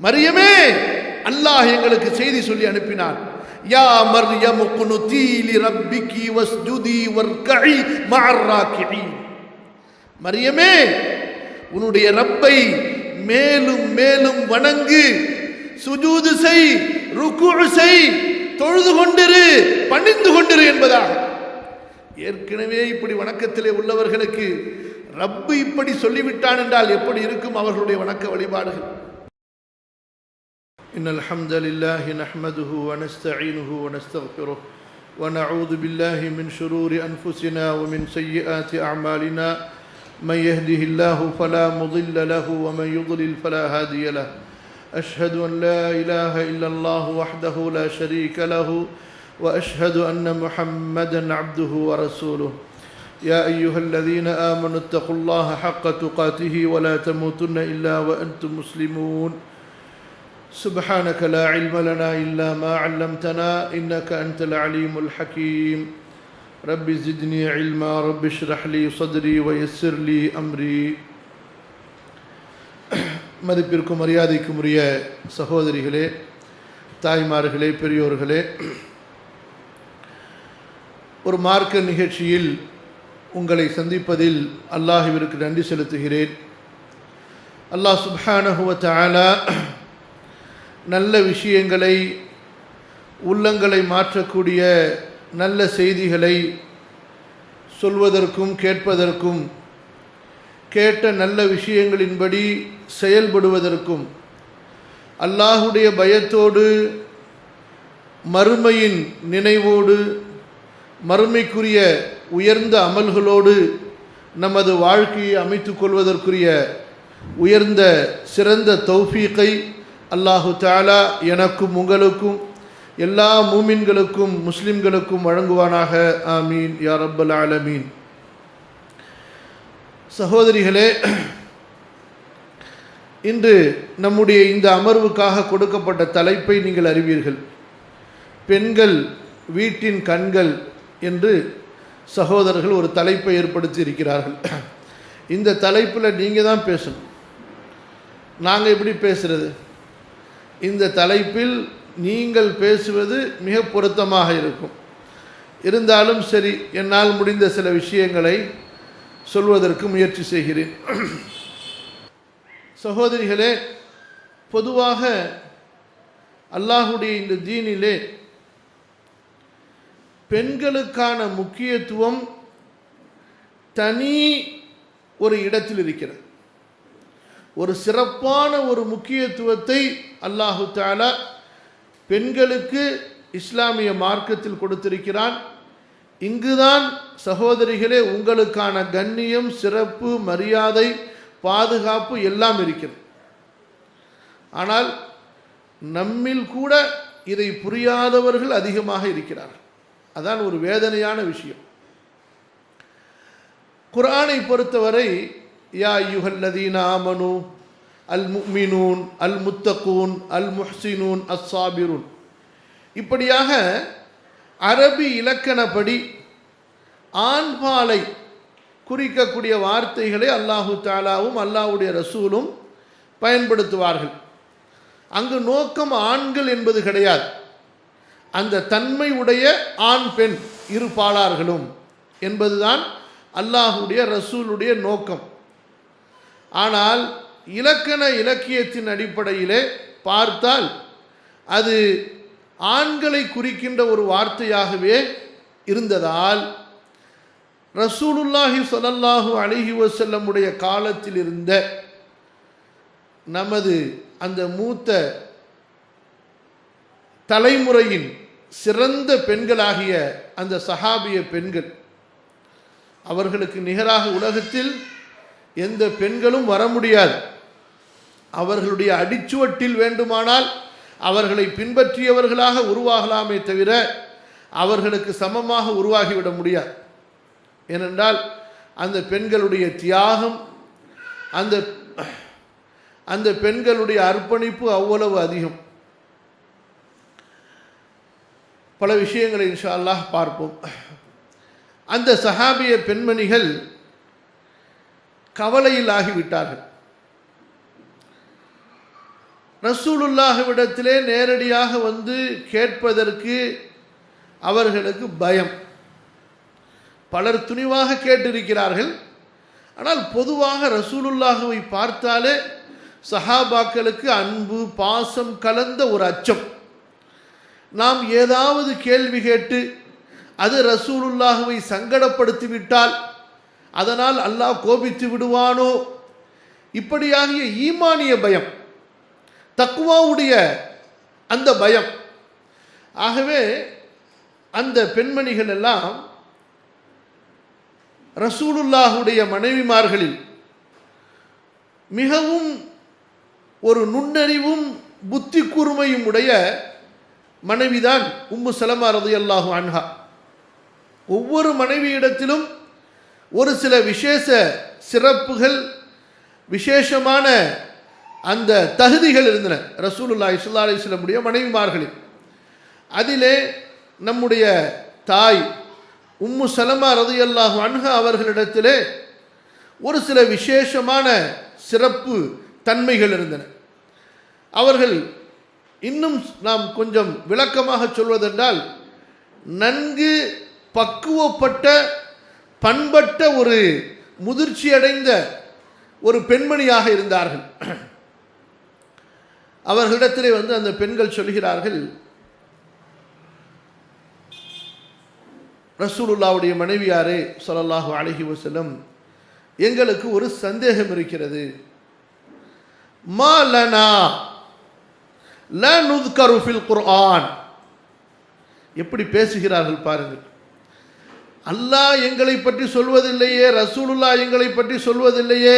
மரியமே, அல்லாஹ் எங்களுக்கு செய்தி சொல்லி அனுப்பினான். யா மர்யம் குனுதி லிரப்பிகி வஸ்ஜுதி வர்கஇ மஅர் ராக்கிஈன். மரியமே, உன்னுடைய ரப்பை மேலும் மேலும் வணங்கு, சுஜூது செய், ருக்குஉ செய், தொழுது கொண்டிரு, பணிந்து கொண்டிரு என்பதாக. ஏற்கனவே இப்படி வணக்கத்திலே உள்ளவர்களுக்கு ரப்பு இப்படி சொல்லிவிட்டான் என்றால் எப்படி இருக்கும் அவர்களுடைய வணக்க வழிபாடுகள்? இன்னல் ஹம்தலில்லாஹி நஹ்மதுஹு வ நஸ்தஈனுஹு வ நஸ்தக்ஃபிருஹு வ நஊது பில்லாஹி மின் ஷுரூரி அன்ஃபுஸினா வ மின் ஸய்யிஆத்தி அஅமாலினா மன் யஹ்திஹில்லாஹு ஃபலா முضில்ல லஹு வ மன் யுض்லில் ஃபலா ஹாதிய லஹு. அஷ்ஹது அன் லா இலாஹ இல்லல்லாஹு வஹ்தஹு லா ஷரீக லஹு வ அஷ்ஹது அன்ன முஹம்மதன் அப்துஹு வ ரசூலுஹு. يا أيها الذين آمنوا اتقوا الله حق تقاته ولا تموتن إلا وأنتم مسلمون. سبحانك لا علم لنا إلا ما علمتنا إنك أنت العليم الحكيم. رب زدني علما رب اشرح لي صدري ويسر لي أمري. மதிப்பிற்கும் மரியாதைக்கும் உரிய சகோதரிகளே, தாய்மார்களே, பெரியோர்களே, ஒரு மார்க்க நிகழ்ச்சியில் உங்களை சந்திப்பதில் அல்லாஹ்விற்கு நன்றி செலுத்துகிறேன். அல்லாஹ் சுப்ஹானஹு வ தஆலா நல்ல விஷயங்களை, உள்ளங்களை மாற்றக்கூடிய நல்ல செய்திகளை சொல்வதற்கும் கேட்பதற்கும், கேட்ட நல்ல விஷயங்களின்படி செயல்படுவதற்கும், அல்லாஹுடைய பயத்தோடு, மறுமையின் நினைவோடு, மறுமைக்குரிய உயர்ந்த அமல்களோடு நமது வாழ்க்கையை அமைத்துக் கொள்வதற்குரிய உயர்ந்த சிறந்த தௌஃபீக்கை அல்லாஹு தஆலா எனக்கும் உங்களுக்கும் எல்லா மூமின்களுக்கும் முஸ்லிம்களுக்கும் வழங்குவானாக. ஆமீன் யா ரப்பல் ஆலமீன். சகோதரிகளே, இன்று நம்முடைய இந்த அமர்வுக்காக கொடுக்கப்பட்ட தலைப்பை நீங்கள் அறிவீர்கள். பெண்கள் வீட்டின் கண்கள் என்று சகோதரர்கள் ஒரு தலைப்பை ஏற்படுத்தி இருக்கிறார்கள். இந்த தலைப்பில் நீங்கள் தான் பேசணும், நாங்கள் எப்படி பேசுகிறது? இந்த தலைப்பில் நீங்கள் பேசுவது மிக பொருத்தமாக இருக்கும். இருந்தாலும் சரி, என்னால் முடிந்த சில விஷயங்களை சொல்வதற்கு முயற்சி செய்கிறேன். சகோதரிகளே, பொதுவாக அல்லாஹுடைய இந்த தீனிலே பெண்களுக்கான முக்கியத்துவம் தனி ஒரு இடத்தில் இருக்கிறது. ஒரு சிறப்பான ஒரு முக்கியத்துவத்தை அல்லாஹு தஆலா பெண்களுக்கு இஸ்லாமிய மார்க்கத்தில் கொடுத்திருக்கிறான். இங்குதான் சகோதரிகளே உங்களுக்கான கண்ணியம், சிறப்பு, மரியாதை, பாதுகாப்பு எல்லாம் இருக்கிறது. ஆனால் நம்மில் கூட இதை புரியாதவர்கள் அதிகமாக இருக்கிறார்கள். அதான் ஒரு வேதனையான விஷயம். குர்ஆனை பொறுத்தவரை யா அய்யுஹல்லதீன ஆமனு அல் முஃமினூன் அல் முத்தகூன் அல் முஹ்சினூன் அஸ் சாபிரூன், இப்படியாக அரபி இலக்கணப்படி ஆண்பாலை குறிக்கக்கூடிய வார்த்தைகளை அல்லாஹு தஆலாவும் அல்லாஹ்வுடைய ரசூலும் பயன்படுத்துவார்கள். அங்கு நோக்கம் ஆண்கள் என்பது கிடையாது, அந்த தன்மை உடைய ஆண் பெண் இரு பாலார்களும் என்பதுதான் அல்லாஹுடைய ரசூலுடைய நோக்கம். ஆனால் இலக்கண இலக்கியத்தின் அடிப்படையிலே பார்த்தால் அது ஆண்களை குறிக்கின்ற ஒரு வார்த்தையாகவே இருந்ததால் ரசூலுல்லாஹி ஸல்லல்லாஹு அலைஹி வஸல்லமுடைய காலத்தில் இருந்த நமது அந்த மூத்த தலைமுறையின் சிறந்த பெண்களாகிய அந்த சஹாபிய பெண்கள், அவர்களுக்கு நிகராக உலகத்தில் எந்த பெண்களும் வர முடியாது. அவர்களுடைய அடிச்சுவட்டில் வேண்டுமானால் அவர்களை பின்பற்றியவர்களாக உருவாகலாமே தவிர அவர்களுக்கு சமமாக உருவாகிவிட முடியாது. ஏனென்றால் அந்த பெண்களுடைய தியாகம், அந்த பெண்களுடைய அர்ப்பணிப்பு அவ்வளவு அதிகம். பல விஷயங்களை இன்ஷா அல்லாஹ் பார்ப்போம். அந்த சஹாபிய பெண்மணிகள் கவலையில் ஆகிவிட்டார்கள். ரசூலுல்லாஹ்விடத்திலே நேரடியாக வந்து கேட்பதற்கு அவர்களுக்கு பயம். பலர் துணிவாக கேட்டிருக்கிறார்கள். ஆனால் பொதுவாக ரசூலுல்லாஹ்வை பார்த்தாலே சஹாபாக்களுக்கு அன்பு பாசம் கலந்த ஒரு அச்சம். நாம் ஏதாவது கேள்வி கேட்டு அது ரசூலுல்லாஹ்வை சங்கடப்படுத்திவிட்டால் அதனால் அல்லாஹ் கோபித்து விடுவானோ, இப்படியாகிய ஈமானிய பயம், தக்வாவுடைய அந்த பயம். ஆகவே அந்த பெண்மணிகள் எல்லாம் ரசூலுல்லாஹுடைய மனைவிமார்களில் மிகவும் ஒரு நுண்ணறிவும் புத்தி கூர்மையும் உடைய மனைவிதான் உம்மு சலமா ரலியல்லாஹு அன்ஹா. ஒவ்வொரு மனைவியிடத்திலும் ஒரு சில விசேஷ சிறப்புகள், விசேஷமான அந்த தகுதிகள் இருந்தன ரசூலுல்லாஹி ஸல்லல்லாஹு அலைஹி வஸல்லம் உடைய மனைவிமார்களில். அதிலே நம்முடைய தாய் உம்மு சலமா ரலியல்லாஹு அன்ஹா அவர்களிடத்திலே ஒரு சில விசேஷமான சிறப்பு தன்மைகள் இருந்தன. அவர்கள் இன்னும் நாம் கொஞ்சம் விளக்கமாக சொல்வதென்றால் நன்கு பக்குவப்பட்ட பண்பட்ட ஒரு முதிர்ச்சி அடைந்த ஒரு பெண்மணியாக இருந்தார்கள். அவர்களிடத்திலே வந்து அந்த பெண்கள் சொல்கிறார்கள், ரசூலுல்லாஹ்வுடைய மனைவியாரே ஸல்லல்லாஹு அலைஹி வஸல்லம், எங்களுக்கு ஒரு சந்தேகம் இருக்கிறது. மா லனா லா நுذ்கரு ஃபில் குர்ஆன். எப்படி பேசுகிறார்கள் பாருங்கள். அல்லாஹ் எங்களை பற்றி சொல்வதில்லையே, ரசூலுல்லாஹ் எங்களை பற்றி சொல்வதில்லையே,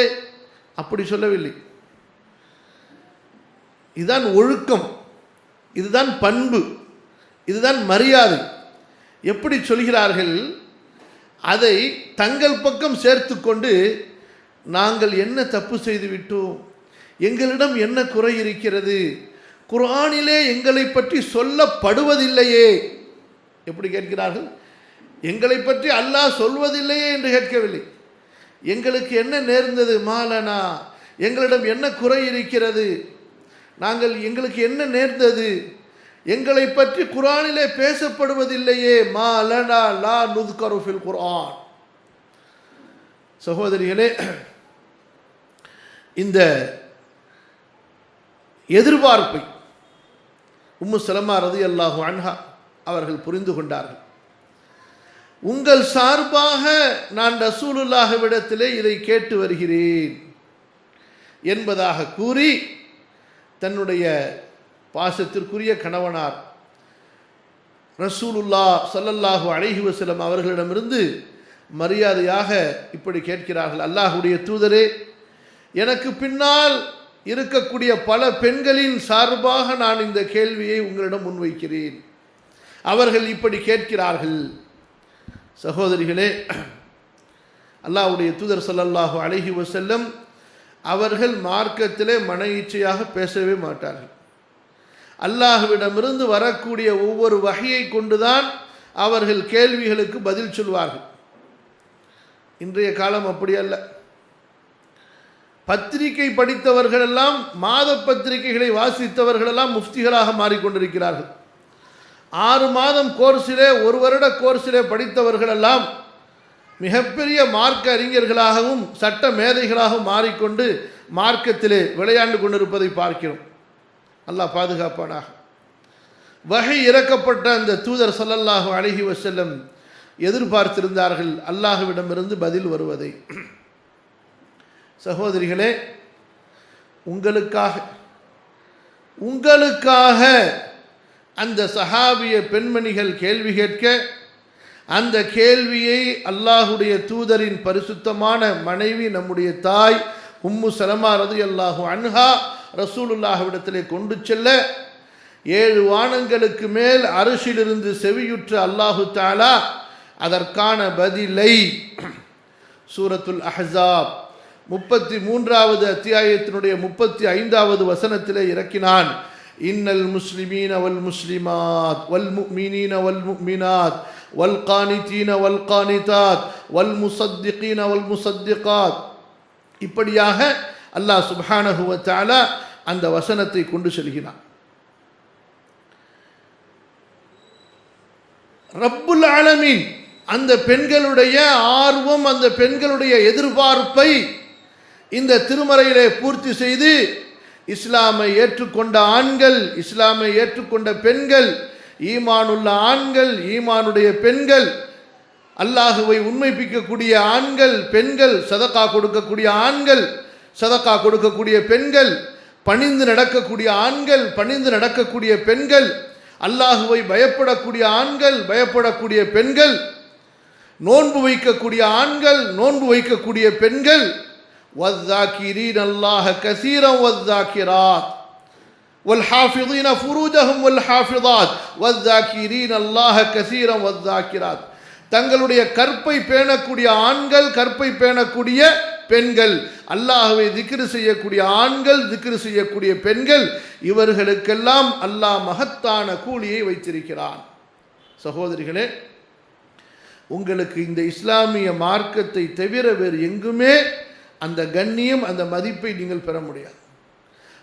அப்படி சொல்லவில்லை. இதுதான் ஒழுக்கம், இதுதான் பண்பு, இதுதான் மரியாதை. எப்படி சொல்கிறார்கள், அதை தங்கள் பக்கம் சேர்த்து கொண்டு நாங்கள் என்ன தப்பு செய்து விட்டோம், எங்களிடம் என்ன குறை இருக்கிறது, குர்ஆனிலே எங்களை பற்றி சொல்லப்படுவதில்லையே. எப்படி கேட்கிறார்கள்? எங்களை பற்றி அல்லாஹ் சொல்வதில்லையே என்று கேட்கவில்லை. எங்களுக்கு என்ன நேர்ந்தது, மாலனா, எங்களிடம் என்ன குறை இருக்கிறது, எங்களுக்கு என்ன நேர்ந்தது, எங்களை பற்றி குர்ஆனிலே பேசப்படுவதில்லையே. மாலனா லா நுذ்கரு ஃபில் குர்ஆன். சகோதரிகளே, இந்த எதிர்பார்ப்பை உம்மு சலமா ரலியல்லாஹு அன்ஹா அவர்கள் புரிந்து கொண்டார்கள். உங்கள் சார்பாக நான் ரசூலுல்லாஹ்விடத்திலே இதை கேட்டு வருகிறேன் என்பதாக கூறி தன்னுடைய பாசத்திற்குரிய கணவனார் ரசூலுல்லாஹ் ஸல்லல்லாஹு அலைஹி வஸல்லம் அவர்களிடமிருந்து மரியாதையாக இப்படி கேட்கிறார்கள், அல்லாஹ்வுடைய தூதரே, எனக்கு பின்னால் இருக்கக்கூடிய பல பெண்களின் சார்பாக நான் இந்த கேள்வியை உங்களிடம் முன்வைக்கிறேன். அவர்கள் இப்படி கேட்கிறார்கள். சகோதரிகளே, அல்லாஹ்வுடைய தூதர் ஸல்லல்லாஹு அலைஹி வஸல்லம் அவர்கள் மார்க்கத்திலே மன இச்சையாக பேசவே மாட்டார்கள். அல்லாஹ்விடமிருந்து வரக்கூடிய ஒவ்வொரு வஹியை கொண்டுதான் அவர்கள் கேள்விகளுக்கு பதில் சொல்வார்கள். இன்றைய காலம் அப்படி அல்ல. பத்திரிகை படித்தவர்களெல்லாம், மாத பத்திரிகைகளை வாசித்தவர்களெல்லாம் முஃப்திகளாக மாறிக்கொண்டிருக்கிறார்கள். 6 மாதம் கோர்ஸிலே, 1 வருட கோர்ஸிலே படித்தவர்களெல்லாம் மிகப்பெரிய மார்க்க அறிஞர்களாகவும் சட்ட மேதைகளாகவும் மாறிக்கொண்டு மார்க்கத்திலே விளையாண்டு கொண்டிருப்பதை பார்க்கிறோம். அல்லாஹ் பாதுகாப்பானாக. வஹி இறக்கப்பட்ட அந்த தூதர் ஸல்லல்லாஹு அலைஹி வஸல்லம் எதிர்பார்த்திருந்தார்கள் அல்லாஹ்விடமிருந்து பதில் வருவதை. சகோதரிகளே, உங்களுக்காக அந்த சஹாபிய பெண்மணிகள் கேள்வி கேட்க, அந்த கேள்வியை அல்லாஹுடைய தூதரின் பரிசுத்தமான மனைவி நம்முடைய தாய் உம்மு சலமா ரலியல்லாஹு அன்ஹா ரசூலுல்லாஹ்விடத்திலே கொண்டு செல்ல, 7 வானங்களுக்கு மேல் அரிசிலிருந்து செவியுற்ற அல்லாஹு தஆலா அதற்கான பதிலை சூரத்துல் அஹ்ஸாப் 33வது அத்தியாயத்தினுடைய 35வது வசனத்திலே இறக்கினான். இன்னல் முஸ்லிமீன வல் முஸ்லிமாத் வல் முஃமினீன வல் முஃமினாத் வல் கானிதீன வல் கானிதாத் வல் முஸத்திகீன வல் முஸத்திகாத். இப்படியாக அல்லாஹ் சுப்ஹானஹு வ தஆலா அந்த வசனத்தை கொண்டு செல்கிறான். ரப்புல் ஆலமீன் அந்த பெண்களுடைய ஆர்வம், அந்த பெண்களுடைய எதிர்பார்ப்பை இந்த திருமறையிலே பூர்த்தி செய்து இஸ்லாமை ஏற்றுக்கொண்ட ஆண்கள், இஸ்லாமை ஏற்றுக்கொண்ட பெண்கள், ஈமானுள்ள ஆண்கள், ஈமானுடைய பெண்கள், அல்லாஹுவை உண்மைப்பிக்கக்கூடிய ஆண்கள், பெண்கள், சதகா கொடுக்கக்கூடிய ஆண்கள், சதகா கொடுக்கக்கூடிய பெண்கள், பணிந்து நடக்கக்கூடிய ஆண்கள், பணிந்து நடக்கக்கூடிய பெண்கள், அல்லாஹுவை பயப்படக்கூடிய ஆண்கள், பயப்படக்கூடிய பெண்கள், நோன்பு வைக்கக்கூடிய ஆண்கள், நோன்பு வைக்கக்கூடிய பெண்கள், வஸ்ஸாகிரீன அல்லாஹ கஸீரன் வஸ்ஸாகிராத் வல்ஹாஃபிதீன ஃபுரூஜஹும் வல்ஹாஃபிதாத் வஸ்ஸாகிரீன அல்லாஹ கஸீரன் வஸ்ஸாகிராத். தங்களுடைய கற்பை பேணக்கூடிய ஆண்கள், கற்பை பேணக்கூடிய பெண்கள், அல்லாஹ்வை திக்ரு செய்யக்கூடிய ஆண்கள், திக்ரு செய்யக்கூடிய பெண்கள், இவர்களுக்கெல்லாம் அல்லாஹ் மகத்தான கூலியை வைத்திருக்கிறான். சகோதரிகளே, உங்களுக்கு இந்த இஸ்லாமிய மார்க்கத்தை தவிர வேறு எங்குமே அந்த கண்ணியம், அந்த மதிப்பை நீங்கள் பெற முடியாது.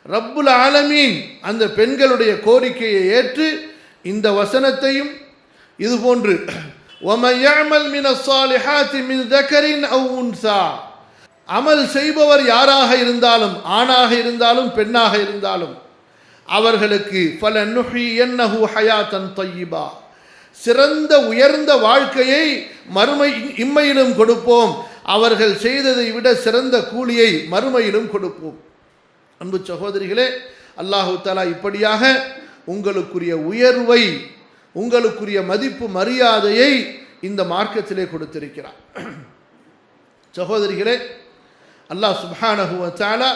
ரப்புல் ஆலமீன் அந்த பெண்களுடைய கோரிக்கையை ஏற்று இந்த வசனத்தையும் இதுபோன்று وَمَنْ يَعْمَلْ مِنَ الصَّالِحَاتِ مِنْ ذَكَرٍ أَوْ أُنْثَى, அமல் செய்பவர் யாராக இருந்தாலும், ஆணாக இருந்தாலும் பெண்ணாக இருந்தாலும், அவர்களுக்கு فَلَنُحْيِيَنَّهُ حَيَاةً طَيِّبَةً, சிறந்த உயர்ந்த வாழ்க்கையை மறுமை இம்மையிலும் கொடுப்போம், அவர்கள் செய்ததை விட சிறந்த கூலியை மறுமையிலும் கொடுப்போம். அன்பு சகோதரிகளே, அல்லாஹு தஆலா இப்படியாக உங்களுக்குரிய உயர்வை, உங்களுக்குரிய மதிப்பு மரியாதையை இந்த மார்க்கத்திலே கொடுத்திருக்கிறார். சகோதரிகளே, அல்லாஹ் சுப்ஹானஹு வ தஆலா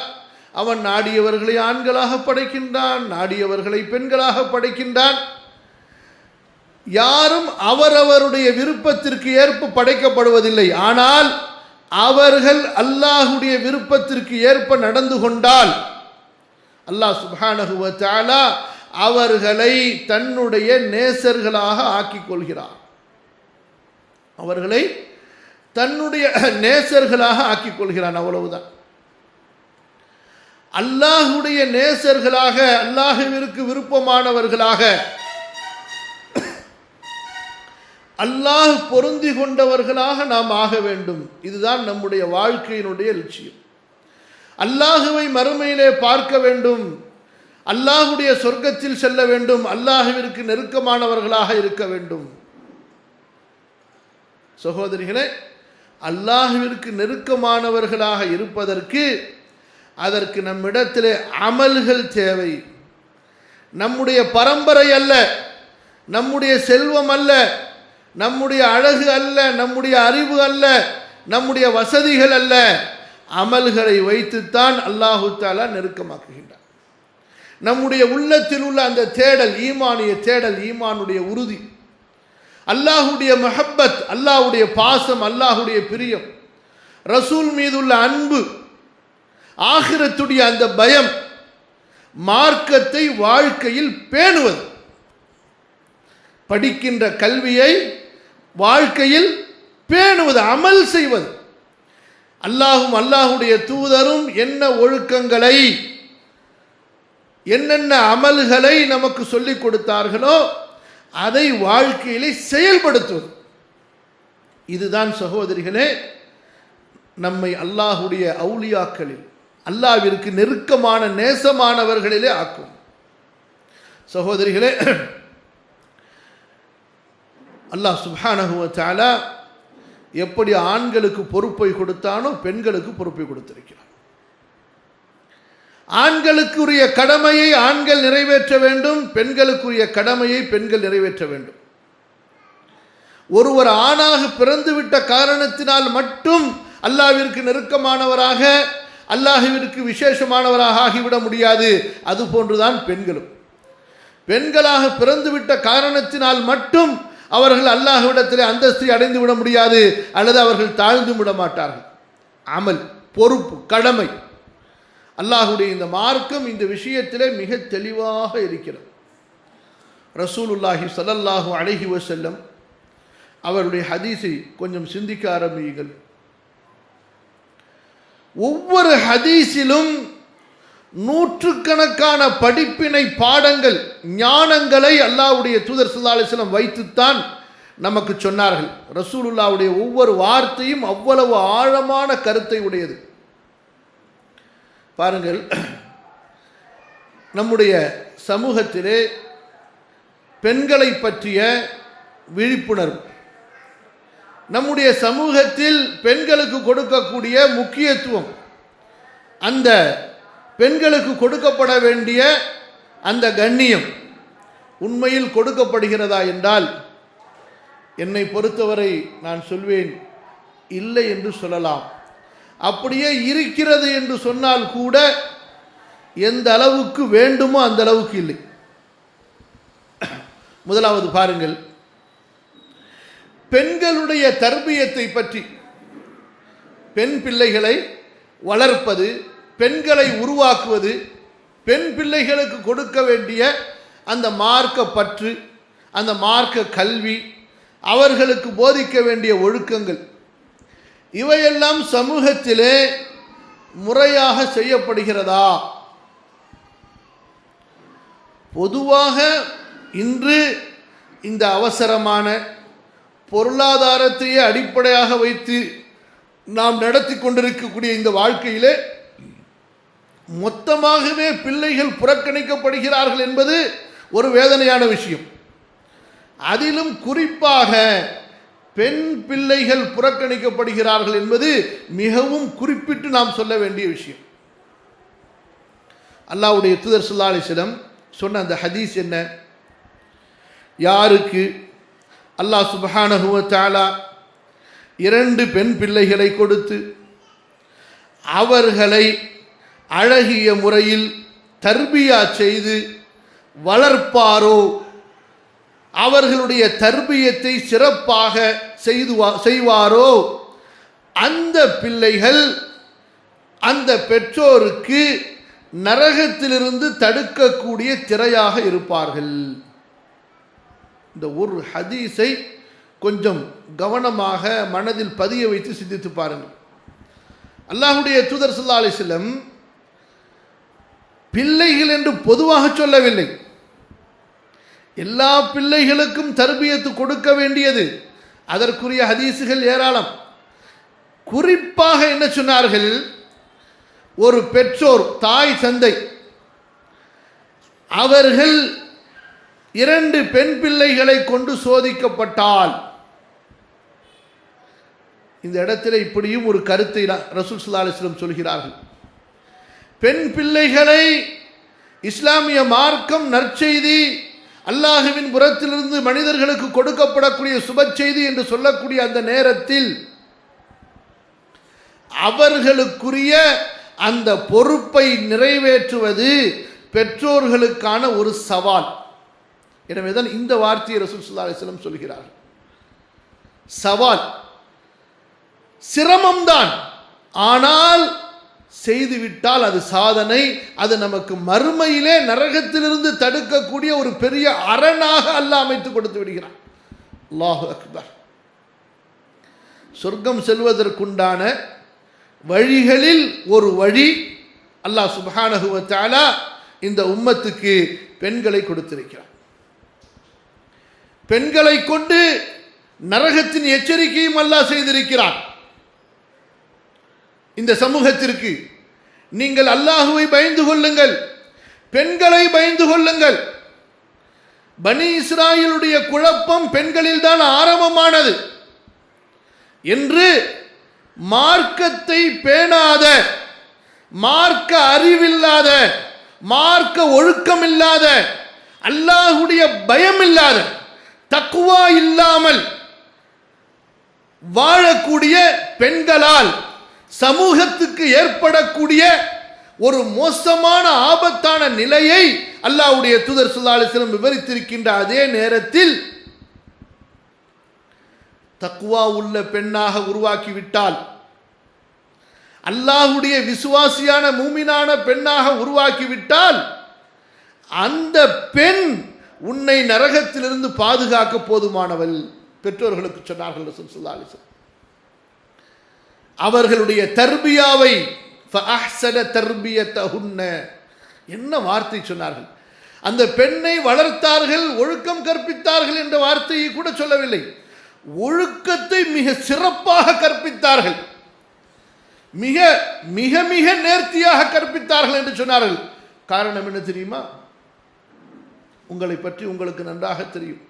அவன் நாடியவர்களை ஆண்களாக படைக்கின்றான், நாடியவர்களை பெண்களாக படைக்கின்றான். யாரும் அவரவருடைய விருப்பத்திற்கு ஏற்ப படைக்கப்படுவதில்லை. ஆனால் அவர்கள் அல்லாஹுடைய விருப்பத்திற்கு ஏற்ப நடந்து கொண்டால் அல்லாஹ் சுப்ஹானஹு வ தஆலா அவர்களை தன்னுடைய நேசர்களாக ஆக்கிக் கொள்கிறார். அவர்களை தன்னுடைய நேசர்களாக ஆக்கிக் கொள்கிறான். அவ்வளவுதான். அல்லாஹுடைய நேசர்களாக, அல்லாஹுவிற்கு விருப்பமானவர்களாக, அல்லாஹ் பொருந்தி கொண்டவர்களாக நாம் ஆக வேண்டும். இதுதான் நம்முடைய வாழ்க்கையினுடைய லட்சியம். அல்லாஹுவை மறுமையிலே பார்க்க வேண்டும், அல்லாஹுடைய சொர்க்கத்தில் செல்ல வேண்டும், அல்லாஹுவிற்கு நெருக்கமானவர்களாக இருக்க வேண்டும். சகோதரிகளே, அல்லாஹுவிற்கு நெருக்கமானவர்களாக இருப்பதற்கு அதற்கு நம்மிடத்திலே அமல்கள் தேவை. நம்முடைய பரம்பரை அல்ல, நம்முடைய செல்வம் அல்ல, நம்முடைய அழகு அல்ல, நம்முடைய அறிவு அல்ல, நம்முடைய வசதிகள் அல்ல, அமல்களை வைத்துத்தான் அல்லாஹு தஆலா நெருக்கமாக்குகின்றார். நம்முடைய உள்ளத்தில் உள்ள அந்த தேடல், ஈமானிய தேடல், ஈமானுடைய உறுதி, அல்லாஹுடைய மஹப்பத், அல்லாஹுடைய பாசம், அல்லாஹுடைய பிரியம், ரசூல் மீதுள்ள அன்பு, ஆகிரத்துடைய அந்த பயம், மார்க்கத்தை வாழ்க்கையில் பேணுவது, படிக்கின்ற கல்வியை வாழ்க்கையில் பேணுவது, அமல் செய்வது. அல்லாஹும் அல்லாஹுடைய தூதரும் என்ன ஒழுக்கங்களை, என்னென்ன அமல்களை நமக்கு சொல்லிக் கொடுத்தார்களோ அதை வாழ்க்கையிலே செயல்படுத்துவது. இதுதான் சகோதரிகளே நம்மை அல்லாஹுடைய அவுலியாக்களில், அல்லாஹ்விற்கு நெருக்கமான நேசமானவர்களிலே ஆக்கும். சகோதரிகளே, அல்லாஹ் சுப்ஹானஹு வ தஆலா எப்படி ஆண்களுக்கு பொறுப்பை கொடுத்தானோ பெண்களுக்கு பொறுப்பை கொடுத்திருக்கிறார். ஆண்களுக்குரிய கடமையை ஆண்கள் நிறைவேற்ற வேண்டும், பெண்களுக்குரிய கடமையை பெண்கள் நிறைவேற்ற வேண்டும். ஒருவர் ஆணாக பிறந்துவிட்ட காரணத்தினால் மட்டும் அல்லாஹ்விற்கு நெருக்கமானவராக, அல்லாஹ்விற்கு விசேஷமானவராக ஆகிவிட முடியாது. அதுபோன்றுதான் பெண்களும். பெண்களாக பிறந்துவிட்ட காரணத்தினால் மட்டும் அவர்கள் அல்லாஹ்விடத்திலே அந்தஸ்தை அடைந்து விட முடியாது, அல்லது அவர்கள் தாழ்ந்து விட மாட்டார்கள். அமல், பொறுப்பு, கடமை. அல்லாஹுடைய இந்த மார்க்கம் இந்த விஷயத்திலே மிக தெளிவாக இருக்கிறது. ரசூலுல்லாஹி ஸல்லல்லாஹு அலைஹி வஸல்லம் அவருடைய ஹதீஸை கொஞ்சம் சிந்திக்க ஆரம்பியுங்கள். ஒவ்வொரு ஹதீஸிலும் நூற்றுக்கணக்கான படிப்பினை பாடங்கள் ஞானங்களை அல்லாஹ்வுடைய தூதர் ஸல்லல்லாஹு அலைஹி வஸல்லம் வைத்துத்தான் நமக்கு சொன்னார்கள். ரசூலுல்லாஹ்வுடைய ஒவ்வொரு வார்த்தையும் அவ்வளவு ஆழமான கருத்தை உடையது. பாருங்கள், நம்முடைய சமூகத்திலே பெண்களை பற்றிய விழிப்புணர்வு, நம்முடைய சமூகத்தில் பெண்களுக்கு கொடுக்கக்கூடிய முக்கியத்துவம், அந்த பெண்களுக்கு கொடுக்கப்பட வேண்டிய அந்த கண்ணியம் உண்மையில் கொடுக்கப்படுகிறதா என்றால் என்னை பொறுத்தவரை நான் சொல்வேன் இல்லை என்று சொல்லலாம். அப்படியே இருக்கிறது என்று சொன்னால் கூட எந்த அளவுக்கு வேண்டுமோ அந்த அளவுக்கு இல்லை. முதலாவது பாருங்கள், பெண்களுடைய தர்பியத்தை பற்றி, பெண் பிள்ளைகளை வளர்ப்பது, பெண்களை உருவாக்குவது, பெண் பிள்ளைகளுக்கு கொடுக்க வேண்டிய அந்த மார்க்க பற்று, அந்த மார்க்க கல்வி, அவர்களுக்கு போதிக்க வேண்டிய ஒழுக்கங்கள், இவையெல்லாம் சமூகத்திலே முறையாக செய்யப்படுகிறதா? பொதுவாக இன்று இந்த அவசரமான பொருளாதாரத்தையே அடிப்படையாக வைத்து நாம் நடத்தி கொண்டிருக்கக்கூடிய இந்த வாழ்க்கையிலே மொத்தமாகவே பிள்ளைகள் புறக்கணிக்கப்படுகிறார்கள் என்பது ஒரு வேதனையான விஷயம். அதிலும் குறிப்பாக பெண் பிள்ளைகள் புறக்கணிக்கப்படுகிறார்கள் என்பது மிகவும் குறிப்பிட்டு நாம் சொல்ல வேண்டிய விஷயம். அல்லாஹ்வுடைய தூதர் ஸல்லல்லாஹு அலைஹி வஸல்லம் சொன்ன அந்த ஹதீஸ் என்ன? யாருக்கு அல்லாஹ் சுப்ஹானஹு வ தஆலா 2 பெண் பிள்ளைகளை கொடுத்து அவர்களை அழகிய முறையில் தர்பியா செய்து வளர்ப்பாரோ, அவர்களுடைய தர்பியத்தை சிறப்பாக செய்வாரோ, அந்த பிள்ளைகள் அந்த பெற்றோருக்கு நரகத்திலிருந்து தடுக்கக்கூடிய திரையாக இருப்பார்கள். இந்த ஒரு ஹதீஸை கொஞ்சம் கவனமாக மனதில் பதிய வைத்து சிந்தித்து பாருங்கள். அல்லாஹ்வுடைய தூதர் ஸல்லல்லாஹு அலைஹி வஸல்லம் பிள்ளைகள் என்று பொதுவாக சொல்லவில்லை. எல்லா பிள்ளைகளுக்கும் தர்பியத்து கொடுக்க வேண்டியது, அதற்குரிய ஹதீஸுகள் ஏராளம். குறிப்பாக என்ன சொன்னார்கள்? ஒரு பெற்றோர், தாய் தந்தை, அவர்கள் 2 பெண் பிள்ளைகளை கொண்டு சோதிக்கப்பட்டால், இந்த இடத்துல இப்படியும் ஒரு கருத்தை ரசூல் ஸல்லல்லாஹு அலைஹி வஸல்லம் சொல்கிறார்கள். பெண் பிள்ளைகளை இஸ்லாமிய மார்க்கம் நற்செய்தி, அல்லாஹ்வின் புறத்திலிருந்து மனிதர்களுக்கு கொடுக்கப்படக்கூடிய சுப செய்தி என்று சொல்லக்கூடிய அந்த நேரத்தில் அவர்களுக்குரிய அந்த பொறுப்பை நிறைவேற்றுவது பெற்றோர்களுக்கான ஒரு சவால். எனவேதான் இந்த வார்த்தையை ரசூல் ஸல்லல்லாஹு அலைஹி வஸல்லம் சொல்கிறார். சவால், சிரமம்தான், ஆனால் செய்துவிட்டால் அது சாதனை. அது நமக்கு மறுமையிலே நரகத்திலிருந்து தடுக்கக்கூடிய ஒரு பெரிய அரணாக அல்லாஹ் அமைத்து கொடுத்து விடுகிறான். அல்லாஹு அக்பர். சொர்க்கம் செல்வதற்குண்டான வழிகளில் ஒரு வழி அல்லாஹ் சுப்ஹானஹு வ தஆலா இந்த உம்மத்துக்கு பெண்களை கொடுத்திருக்கிறார். பெண்களை கொண்டு நரகத்தின் எச்சரிக்கையும் அல்லாஹ் செய்திருக்கிறார். இந்த சமூகத்திற்கு நீங்கள் அல்லாஹுவை பயந்து கொள்ளுங்கள், பெண்களை பயந்து கொள்ளுங்கள். பனி இஸ்ராயேலுடைய குழப்பம் பெண்களில் தான் ஆரம்பமானது என்று மார்க்கத்தை பேணாத, மார்க்க அறிவில்லாத, மார்க்க ஒழுக்கமில்லாத, அல்லாஹுடைய பயம் இல்லாத, தக்வா இல்லாமல் வாழக்கூடிய பெண்களால் சமூகத்துக்கு ஏற்படக்கூடிய ஒரு மோசமான ஆபத்தான நிலையை அல்லாஹ்வுடைய தூதர் ஸல்லல்லாஹு அலைஹி வஸல்லம் விவரித்திருக்கின்ற அதே நேரத்தில் தக்வா உள்ள பெண்ணாக உருவாக்கிவிட்டால், அல்லாஹ்வுடைய விசுவாசியான மூமினான பெண்ணாக உருவாக்கிவிட்டால், அந்த பெண் உன்னை நரகத்திலிருந்து பாதுகாக்க போதுமானவள். பெற்றோர்களுக்கு சொன்னார்கள் ரசூல் ஸல்லல்லாஹு அலைஹி வஸல்லம். அவர்களுடைய தர்பியாவை ஃபஅஹ்ஸன தர்பியத்தஹுன்ன, என்ன வார்த்தை சொன்னார்கள்! அந்த பெண்ணை வளர்த்தார்கள், ஒழுக்கம் கற்பித்தார்கள் என்ற வார்த்தையை கூட சொல்லவில்லை. ஒழுக்கத்தை மிக சிறப்பாக கற்பித்தார்கள், மிக மிக மிக நேர்த்தியாக கற்பித்தார்கள் என்று சொன்னார்கள். காரணம் என்ன தெரியுமா? உங்களை பற்றி உங்களுக்கு நன்றாக தெரியும்.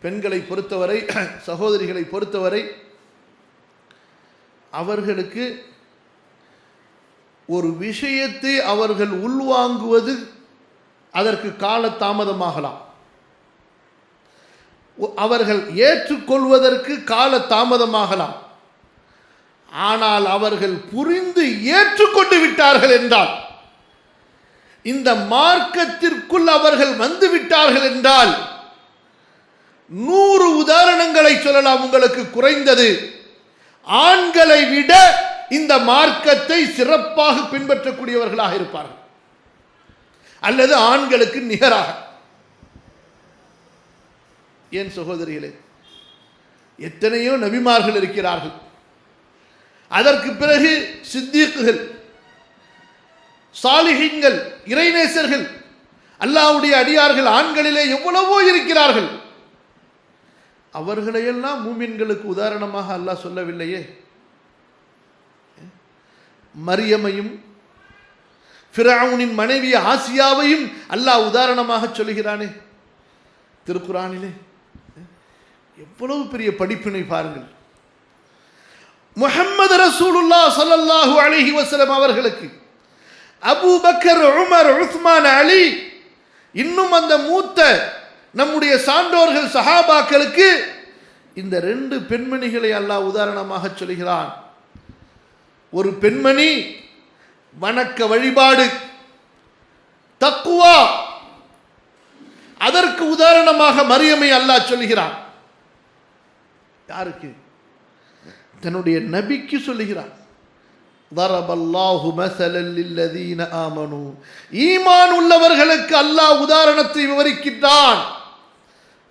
பெண்களை பொறுத்தவரை, சகோதரிகளை பொறுத்தவரை, அவர்களுக்கு ஒரு விஷயத்தை அவர்கள் உள்வாங்குவது அதற்கு கால தாமதமாகலாம், அவர்கள் ஏற்றுக்கொள்வதற்கு கால தாமதமாகலாம். ஆனால் அவர்கள் புரிந்து ஏற்றுக்கொண்டு விட்டார்கள் என்றால், இந்த மார்க்கத்திற்குள் அவர்கள் வந்து விட்டார்கள் என்றால் 100 உதாரணங்களை சொல்லலாம் உங்களுக்கு. குறைந்தது ஆண்களை விட இந்த மார்க்கத்தை சிறப்பாக பின்பற்றக்கூடியவர்களாக இருப்பார்கள், அல்லது ஆண்களுக்கு நிகராக. ஏன் சகோதரிகளே, எத்தனையோ நபிமார்கள் இருக்கிறார்கள், அதற்கு பிறகு சித்தீக்குகள், சாலிஹீன்கள், இறைநேசர்கள், அல்லாஹ்வுடைய அடியார்கள் ஆண்களிலே எவ்வளவோ இருக்கிறார்கள். அவர்களையெல்லாம் மூமின்களுக்கு உதாரணமாக அல்லாஹ் சொல்லவில்லையே. மரியமையும் ஃபிரௌனின் மனைவி ஆசியாவையும் அல்லாஹ் உதாரணமாக சொல்கிறானே திருக்குரானிலே. எவ்வளவு பெரிய படிப்பினை பாருங்கள். முஹம்மது ரசூலுல்லாஹ் ஸல்லல்லாஹு அலைஹி வஸல்லம் அவர்களுக்கு அபூபக்கர், உமர், உஸ்மான், அலி, இன்னும் அந்த மூத்த நம்முடைய சான்றோர்கள் சஹாபாக்களுக்கு இந்த 2 பெண்மணிகளை அல்லாஹ் உதாரணமாக சொல்கிறான். ஒரு பெண்மணி வணக்க வழிபாடு, தக்வா, அதற்கு உதாரணமாக மரியமை அல்லாஹ் சொல்கிறான். யாருக்கு? தன்னுடைய நபிக்கு சொல்லுகிறான். தரபல்லாஹு மஸலல் லில்லதீன ஆமனூ, ஈமான் உள்ளவர்களுக்கு அல்லாஹ் உதாரணத்தை விவரிக்கின்றான்.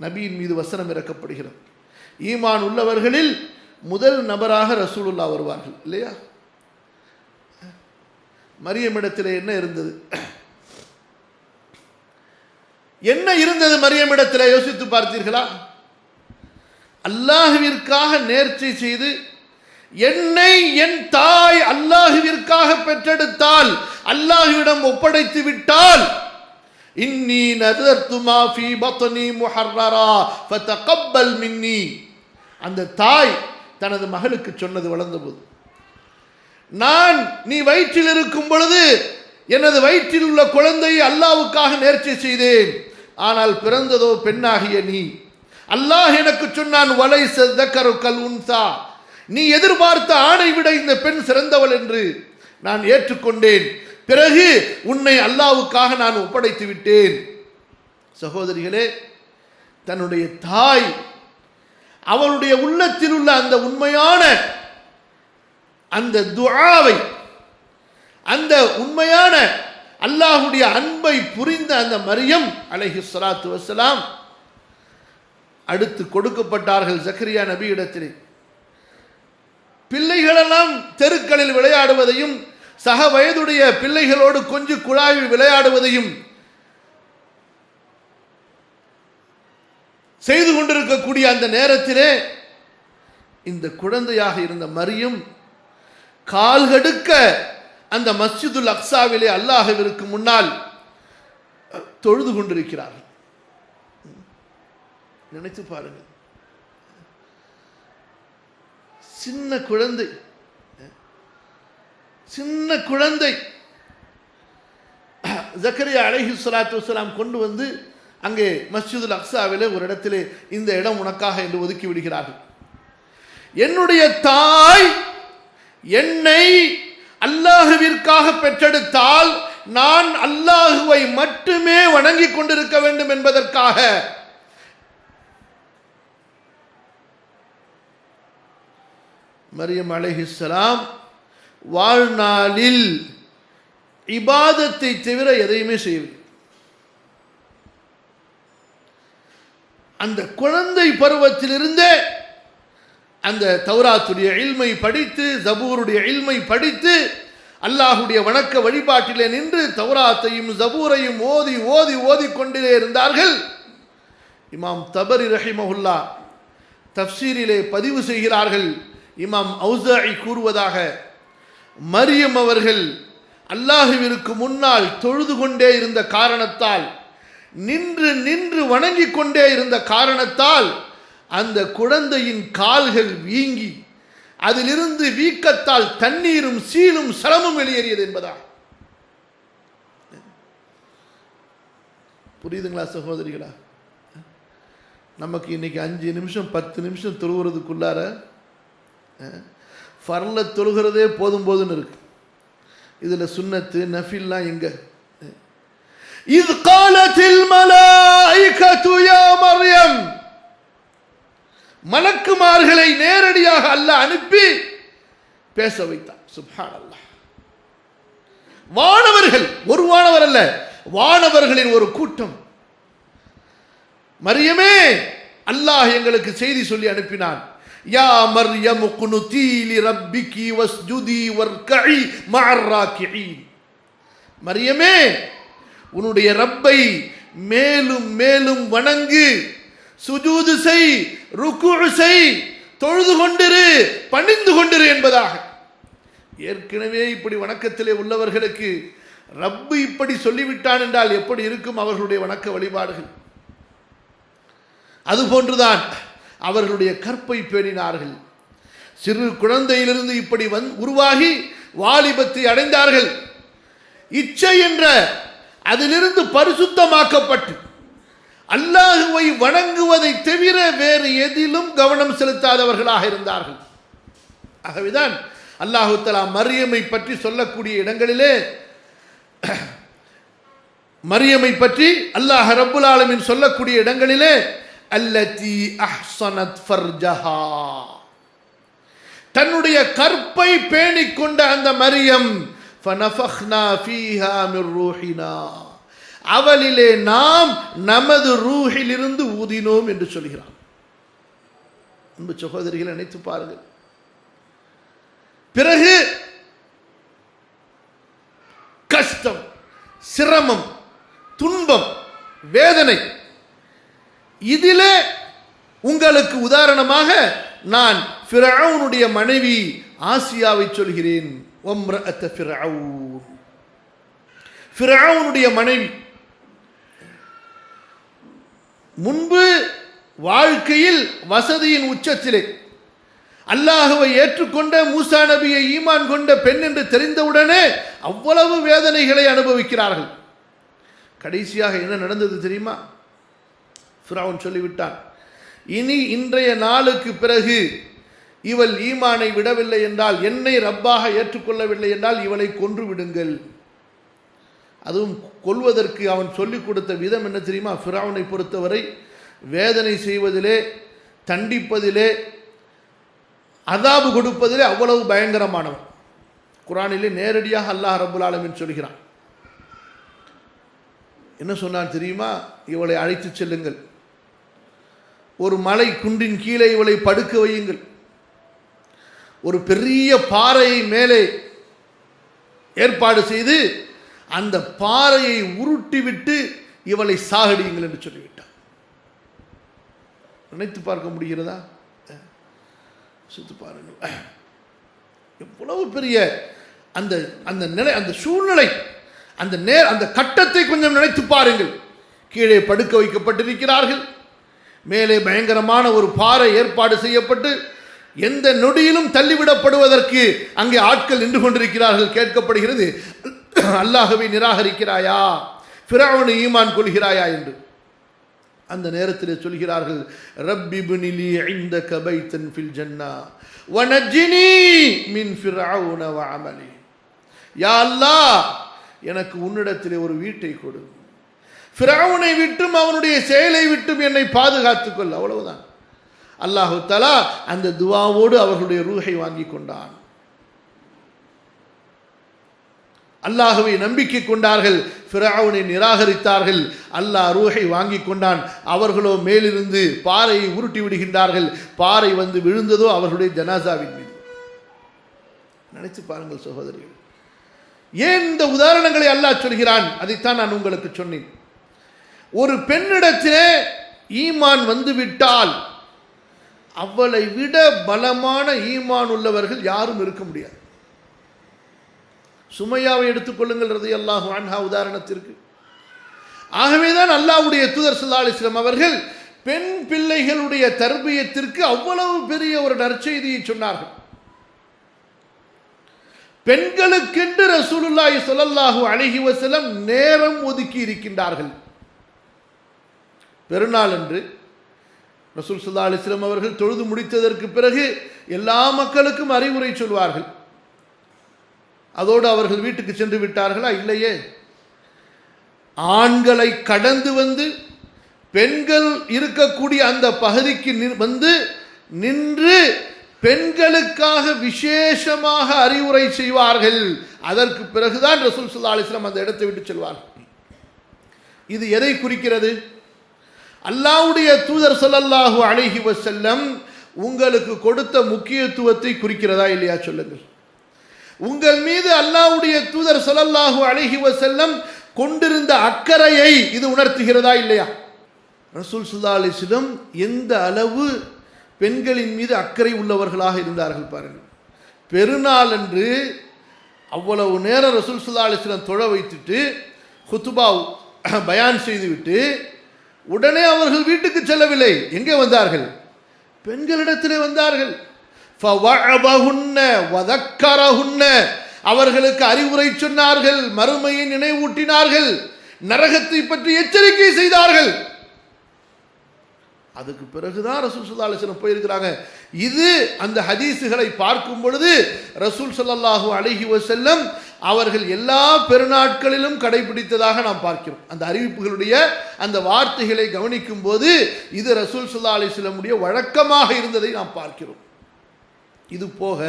நபியின் மீது வசனம் இறக்கப்படுகிறது. ஈமான் உள்ளவர்களில் முதல் நபராக ரசூலுல்லாஹ் வருவார்கள் இல்லையா? மரியமிடத்தில் என்ன இருந்தது? என்ன இருந்தது மரியமிடத்தில்? யோசித்து பார்த்தீர்களா? அல்லாஹ்விற்காக நேர்ச்சை செய்து, என்னை என் தாய் அல்லாஹ்விற்காக பெற்றெடுத்தால், அல்லாஹ்விடம் ஒப்படைத்து விட்டால், இன்னி நதர்து மா ஃபீ பத்னி முஹர்ரரா ஃபதகப்பல் மின்னி, அந்த தாய் தனது மகளுக்கு சொன்னது வளர்ந்தபோது, நான் நீ வயிற்றில் இருக்கும் பொழுது எனது வயிற்றில் உள்ள குழந்தையை அல்லாஹ்வுக்காக நேர்ச்சை செய்தேன், ஆனால் பிறந்ததோ பெண்ணாகிய நீ. அல்லாஹ் எனக்கு சொன்னான், வலைஸ ஸக்கரு கல் உன்ஸா, நீ எதிர்பார்த்த ஆணை விட இந்த பெண் சிறந்தவள் என்று நான் ஏற்றுக்கொண்டேன். பிறகு உன்னை அல்லாஹ்வுக்காக நான் ஒப்படைத்து விட்டேன். சகோதரிகளே, தன்னுடைய தாய் அவளுடைய உள்ளத்தில் உள்ள அந்த உண்மையான அந்த துஆவை, அந்த உண்மையான அல்லாஹ்வுடைய அன்பை புரிந்த அந்த மரியம் அலைஹிஸ்ஸலாத்து வஸ்ஸலாம் அடுத்து கொடுக்கப்பட்டார்கள் ஜக்கரியா நபி இடத்திலே. பிள்ளைகளெல்லாம் தெருக்களில் விளையாடுவதையும், சக வயதுடைய பிள்ளைகளோடு கொஞ்சி குழாயில் விளையாடுவதையும் செய்து கொண்டிருக்கக்கூடிய அந்த நேரத்திலே இந்த குழந்தையாக இருந்த மரியம் கால்கடுக்க அந்த மஸ்ஜிதுல் அக்ஸாவிலே அல்லாஹ்விற்கு முன்னால் தொழுது கொண்டிருக்கிறார்கள். நினைத்து பாருங்கள், சின்ன குழந்தை, சின்ன குழந்தை ஜக்கரியா அலைஹிஸ்ஸலாத்து வஸ்ஸலாம் கொண்டு வந்து அங்கே மஸ்ஜிதுல் அக்ஸாவிலே ஒரு இடத்திலே இந்த இடம் உனக்காக என்று ஒதுக்கி விடுகிறார்கள். என்னுடைய தாய் என்னை அல்லாஹ்விற்காக பெற்றெடுத்தால் நான் அல்லாஹுவை மட்டுமே வணங்கிக் கொண்டிருக்க வேண்டும் என்பதற்காக மரியம் அலைஹிஸ்ஸலாம் வாழ்நாளில் இபாதத்தை தவிர எதையுமே செய்யவில்லை. அந்த குழந்தை பருவத்திலிருந்தே அந்த தௌராத்துடைய இல்மை படித்து, ஜபூருடைய இல்மை படித்து, அல்லாஹுடைய வணக்க வழிபாட்டிலே நின்று தௌராத்தையும் ஜபூரையும் ஓதி ஓதி ஓதி கொண்டே இருந்தார்கள். இமாம் தபரி ரஹிமஹுல்லா தஃப்சீரிலே பதிவு செய்கிறார்கள். இமாம் அவுஸாஇ கூறுவதாக, மரியம் அவர்கள் அல்லாஹுவிற்கு முன்னால் தொழுது கொண்டே இருந்த காரணத்தால், நின்று நின்று வணங்கிக் கொண்டே இருந்த காரணத்தால் அந்த குழந்தையின் கால்கள் வீங்கி அதிலிருந்து வீக்கத்தால் தண்ணீரும் சீலும் சலமும் வெளியேறியது என்பதா. புரியுதுங்களா சகோதரிகளா? நமக்கு இன்னைக்கு 5 நிமிஷம் 10 நிமிஷம் தொழுகிறதுக்குள்ளார ஃபர்ல தொழுகிறதே போதும் போதுன்னு இருக்கு. இதுல சுன்னத்து நஃபில்லாம் எங்க? இத் காலத்தில் மலாயிகத்து யா மர்யம், மலக்குமார்களை நேரடியாக அல்லாஹ் அனுப்பி பேச வைத்தான். சுப்ஹானல்லாஹ். வானவர்கள், ஒரு வானவர் அல்ல, வானவர்களின் ஒரு கூட்டம், மரியமே அல்லாஹ் எங்களுக்கு செய்தி சொல்லி அனுப்பினான். யா மர்யம் குனுதி லிரப்பிகி வஸ்ஜுதி வர்கஇ மஅர் ராக்கிஈன். மரியமே, உன்னுடைய ரப்பை மேலும் மேலும் வணங்கு, சுஜூது செய், ருக்குஉ செய், தொழுது கொண்டிரு, பணிந்து கொண்டிரு என்பதாக. ஏற்கனவே இப்படி வணக்கத்திலே உள்ளவர்களுக்கு ரப்பு இப்படி சொல்லிவிட்டான் என்றால் எப்படி இருக்கும் அவர்களுடைய வணக்க வழிபாடுகள்? அதுபோன்றுதான் அவர்களுடைய கற்பை பேணினார்கள். சிறு குழந்தையிலிருந்து இப்படி உருவாகி வாலிபத்தை அடைந்தார்கள். இச்சை என்ற அதிலிருந்து பரிசுத்தமாக்கப்பட்டு அல்லாஹுவை வணங்குவதை தவிர வேறு எதிலும் கவனம் செலுத்தாதவர்களாக இருந்தார்கள். ஆகவேதான் அல்லாஹு தஆலா மரியமை பற்றி சொல்லக்கூடிய இடங்களிலே, மரியமை பற்றி அல்லாஹ் ரப்புல் ஆலமீன் சொல்லக்கூடிய இடங்களிலே அல்லதி அஹ்ஸனத் ஃபர்ஜஹா, தன்னுடைய கற்பை பேணிக் கொண்ட அந்த மரியம், ஃபனஃபக்னா ஃபீஹா மிர் ரூஹினா, அவளிலே நாம் நமது ரூஹிலிருந்து ஊதினோம் என்று சொல்கிறான். அன்பு சகோதரிகளை நினைத்து பாருங்கள். பிறகு கஷ்டம், சிரமம், துன்பம், வேதனை. இதிலே உங்களுக்கு உதாரணமாக நான் ஃபிரௌனுடைய மனைவி ஆசியாவை சொல்கிறேன். வம்ரஅத ஃபிரௌன், ஃபிரௌனுடைய மனைவி முன்பு வாழ்க்கையில் வசதியின் உச்சத்திலே அல்லாஹுவை ஏற்றுக்கொண்ட மூசா நபியை ஈமான் கொண்ட பெண் என்று தெரிந்தவுடனே அவ்வளவு வேதனைகளை அனுபவிக்கிறார்கள். கடைசியாக என்ன நடந்தது தெரியுமா? ஃபிரௌன் சொல்லிவிட்டான், இனி இன்றைய நாளுக்கு பிறகு இவள் ஈமானை விடவில்லை என்றால், என்னை ரப்பாக ஏற்றுக்கொள்ளவில்லை என்றால் இவளை கொன்று விடுங்கள். அதுவும் கொல்வதற்கு அவன் சொல்லிக் கொடுத்த விதம் என்ன தெரியுமா? ஃபிரௌனை பொறுத்தவரை வேதனை செய்வதிலே, தண்டிப்பதிலே, அதாபு கொடுப்பதிலே அவ்வளவு பயங்கரமானவன். குர்ஆனிலே நேரடியாக அல்லாஹ் ரப்புல் ஆலமீன் சொல்கிறான். என்ன சொன்னான் தெரியுமா? இவளை அழைத்து செல்லுங்கள், ஒரு மலை குன்றின் கீழே இவளை படுக்க வையுங்கள், ஒரு பெரிய பாறையை மேலே ஏற்பாடு செய்து அந்த பாறையை உருட்டிவிட்டு இவளை சாகடியுங்கள் என்று சொல்லிவிட்டார். நினைத்து பார்க்க முடிகிறதா? சித்து பாருங்கள், எவ்வளவு பெரிய அந்த அந்த நிலை, அந்த சூழ்நிலை, அந்த கட்டத்தை கொஞ்சம் நினைத்து பாருங்கள். கீழே படுக்க வைக்கப்பட்டிருக்கிறார்கள், மேலே பயங்கரமான ஒரு பாறை ஏற்பாடு செய்யப்பட்டு எந்த நொடியிலும் தள்ளிவிடப்படுவதற்கு அங்கே ஆட்கள் நின்று கொண்டிருக்கிறார்கள். கேட்கப்படுகிறது, அல்லாஹ்வை நிராகரிக்கிறாயா, ஃபிரௌனை ஈமான் கொள்கிறாயா என்று. அந்த நேரத்தில் சொல்கிறார்கள், ரப்பி இப்னிலி இன்தக பைத்தன் ஃபில் ஜன்னா வனஜ்னி மின் ஃபிரௌன வஅமலி. யா அல்லாஹ், எனக்கு உன்னிடத்திலே ஒரு வீட்டை கொடு, ஃபிரௌனை விட்டும் அவனுடைய செயலை விட்டும் என்னை பாதுகாத்துக்கொள். அவ்வளவுதான். அல்லாஹு தஆலா அந்த துஆவோடு அவர்களுடைய ரூஹை வாங்கி கொண்டான். அல்லாஹ்வை நம்பிக்கை கொண்டார்கள், ஃபிரௌனை நிராகரித்தார்கள். அல்லாஹ் ரூஹை வாங்கி கொண்டான். அவர்களோ மேலிருந்து பாறையை உருட்டி விடுகின்றார்கள். பாறை வந்து விழுந்ததோ அவர்களுடைய ஜனாசாவின் மீது. நினைத்து பாருங்கள் சகோதரிகள், ஏன் இந்த உதாரணங்களை அல்லாஹ் சொல்கிறான்? அதைத்தான் நான் உங்களுக்கு சொன்னேன். ஒரு பெண்ணிடத்திலே ஈமான் வந்துவிட்டால் அவளை விட பலமான ஈமான் உள்ளவர்கள் யாரும் இருக்க முடியாது. சுமையாவை எடுத்துக்கொள்ளுங்கள் ரலியல்லாஹு அன்ஹா உதாரணத்திற்கு. ஆகவேதான் அல்லாஹ்வுடைய தூதர் ஸல்லல்லாஹு அலைஹி வஸல்லம் அவர்கள் பெண் பிள்ளைகளுடைய தர்பியத்திற்கு அவ்வளவு பெரிய ஒரு நற்செய்தியை சொன்னார்கள். பெண்களுக்கென்று ரசூலுல்லாஹி ஸல்லல்லாஹு அலைஹி வஸல்லம் நேரம் ஒதுக்கி இருக்கின்றார்கள். பெருநாள் அன்று ரசூல் ஸல்லல்லாஹு அலைஹி வஸல்லம் அவர்கள் தொழுது முடித்ததற்கு பிறகு எல்லா மக்களுக்கும் அறிவுரை சொல்வார்கள். அதோடு அவர்கள் வீட்டுக்கு சென்று விட்டார்களா? இல்லையே. ஆண்களை கடந்து வந்து பெண்கள் இருக்கக்கூடிய அந்த பகுதிக்கு வந்து நின்று பெண்களுக்காக விசேஷமாக அறிவுரை செய்வார்கள். அதற்கு பிறகுதான் ரசூல் ஸல்லல்லாஹு அலைஹி வஸல்லம் அந்த இடத்தை விட்டு செல்வார்கள். இது எதை குறிக்கிறது? அல்லாஹ்வுடைய தூதர் ஸல்லல்லாஹு அலைஹி வஸல்லம் உங்களுக்கு கொடுத்த முக்கியத்துவத்தை குறிக்கிறதா இல்லையா சொல்லுங்கள். உங்கள் மீது அல்லாஹ்வுடைய தூதர் ஸல்லல்லாஹு அலைஹி வஸல்லம் கொண்டிருந்த அக்கறையை இது உணர்த்துகிறதா இல்லையா? ரசூல் ஸல்லல்லாஹு அலைஹி வஸல்லம் எந்த அளவு பெண்களின் மீது அக்கறை உள்ளவர்களாக இருந்தார்கள் பாருங்கள். பெருநாள் அன்று அவ்வளவு நேரம் ரசூல் ஸல்லல்லாஹு அலைஹி வஸல்லம் தொழ வைத்துட்டு குத்துபா பயான் செய்துவிட்டு உடனே அவர்கள் வீட்டுக்கு செல்லவில்லை. எங்கே வந்தார்கள்? பெண்களிடத்திலே வந்தார்கள். ஃபவஅபஹுன்ன வதக்கரஹுன்ன, அவர்களுக்கு அறிவுரை சொன்னார்கள், மறுமையை நினைவூட்டினார்கள், நரகத்தை பற்றி எச்சரிக்கை செய்தார்கள். அதுக்கு பிறகுதான் ரசூல் ஸல்லல்லாஹு அலைஹி வஸல்லம் போயிருக்கிறாங்க. இது அந்த ஹதீஸுகளை பார்க்கும் பொழுது ரசூல் ஸல்லல்லாஹு அலைஹி வஸல்லம் அவர்கள் எல்லா பெருநாட்களிலும் கடைபிடித்ததாக நாம் பார்க்கிறோம். அந்த அறிவிப்புகளுடைய அந்த வார்த்தைகளை கவனிக்கும் போது இது ரசூல் ஸல்லல்லாஹு அலைஹி வஸல்லம் உடைய வழக்கமாக இருந்ததை நாம் பார்க்கிறோம். இது போக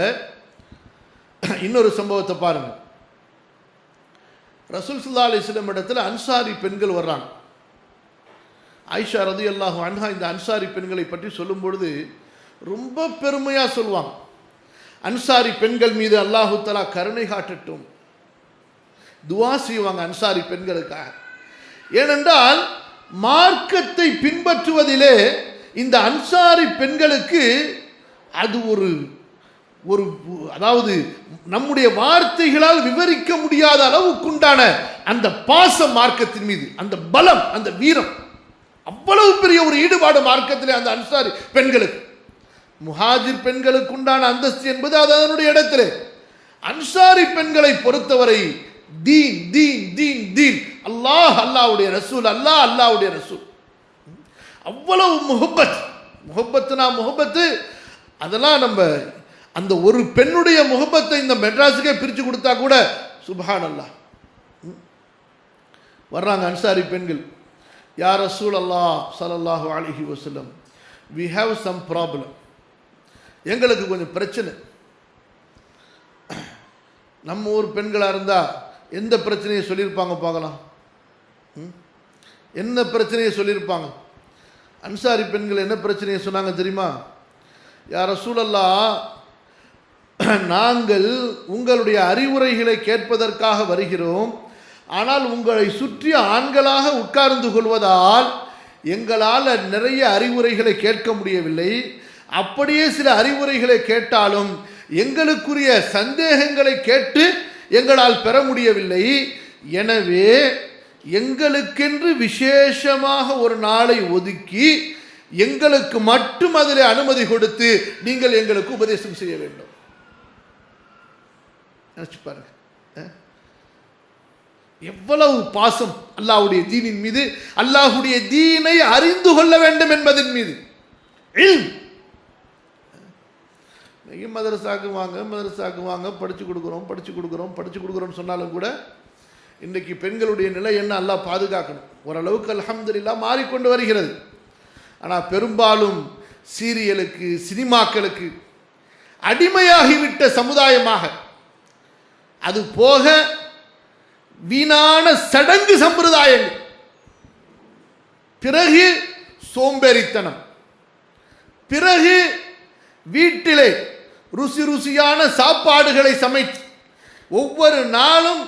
இன்னொரு சம்பவத்தை பாருங்க. ரசூல் ஸல்லல்லாஹு அலைஹி வஸல்லம் இடத்துல அன்சாரி பெண்கள் வர்றாங்க. ஆயிஷா ரலியல்லாஹு அன்ஹா இந்த அன்சாரி பெண்களை பற்றி சொல்லும் பொழுது ரொம்ப பெருமையா சொல்வாங்க. அன்சாரி பெண்கள் மீது அல்லாஹு தஆலா கருணை காட்டட்டும், துஆ செய்வாங்க அன்சாரி பெண்களுக்காக. ஏனென்றால் மார்க்கத்தை பின்பற்றுவதிலே இந்த அன்சாரி பெண்களுக்கு அது ஒரு ஒரு அதாவது நம்முடைய வார்த்தைகளால் விவரிக்க முடியாத அளவுக்குண்டான அந்த பாசம் மார்க்கத்தின் மீது, அந்த பலம், அந்த வீரம், அவ்வளவு பெரிய ஒரு ஈடுபாடு மார்க்கத்திலே அந்த அன்சாரி பெண்களுக்கு. முஹாஜிர் பெண்களுக்கு உண்டான அந்தஸ்து என்பது அது அதனுடைய இடத்திலே. அன்சாரி பெண்களை பொறுத்தவரை தீன் தீன் தீன் தீன், அல்லாஹ் அல்லாஹ்வுடைய ரசூல், அல்லாஹ் அல்லாஹ்வுடைய ரசூல், அவ்வளவு முஹப்பத். முஹப்பத்துனா முஹப்பத்து, அதெல்லாம் நம்ம அந்த ஒரு பெண்ணுடைய முஹப்பத்தை இந்த மெட்ராஸுக்கே பிரித்து கொடுத்தா கூட சுப்ஹானல்லாஹ். வர்றாங்க அன்சாரி பெண்கள், யா ரசூல் அல்லாஹ் ஸல்லல்லாஹு அலைஹி வஸல்லம், we have some problem, எங்களுக்கு கொஞ்சம் பிரச்சனை. நம்ம ஊர் பெண்களாக இருந்தால் எந்த பிரச்சனையை சொல்லியிருப்பாங்க பார்க்கலாம்? என்ன பிரச்சனையை சொல்லியிருப்பாங்க? அன்சாரி பெண்கள் என்ன பிரச்சனையை சொன்னாங்க தெரியுமா? யா ரசூலல்லாஹ், நாங்கள் உங்களுடைய அறிவுரைகளை கேட்பதற்காக வருகிறோம், ஆனால் உங்களை சுற்றி ஆண்களாக உட்கார்ந்து கொள்வதால் எங்களால் நிறைய அறிவுரைகளை கேட்க முடியவில்லை. அப்படியே சில அறிவுரைகளை கேட்டாலும் எங்களுக்குரிய சந்தேகங்களை கேட்டு எங்களால் பெற முடியவில்லை. எனவே எங்களுக்கென்று விசேஷமாக ஒரு நாளை ஒதுக்கி எங்களுக்கு மட்டும் அதில் அனுமதி கொடுத்து நீங்கள் எங்களுக்கு உபதேசம் செய்ய வேண்டும். நினைச்சு பாருங்க, எவ்வளவு பாசம் அல்லாஹ்வுடைய தீனின் மீது, அல்லாஹ்வுடைய தீனை அறிந்து கொள்ள வேண்டும் என்பதின் மீது. மதரசாக்கு வாங்க படிச்சு கொடுக்குறோம் சொன்னாலும் கூட இன்றைக்கு பெண்களுடைய நிலை என்ன அல்லாஹ் பாதுகாக்கணும். ஓரளவுக்கு அல்ஹம்துலில்லாஹ் மாறிக்கொண்டு வருகிறது. ஆனால் பெரும்பாலும் சீரியலுக்கு, சினிமாக்களுக்கு அடிமையாகிவிட்ட சமுதாயமாக, அது போக வீணான சடங்கு சம்பிரதாயங்கள், பிறகு சோம்பேறித்தனம், பிறகு வீட்டிலே ருசியான சாப்பாடுகளை சமைத்து ஒவ்வொரு நாளும்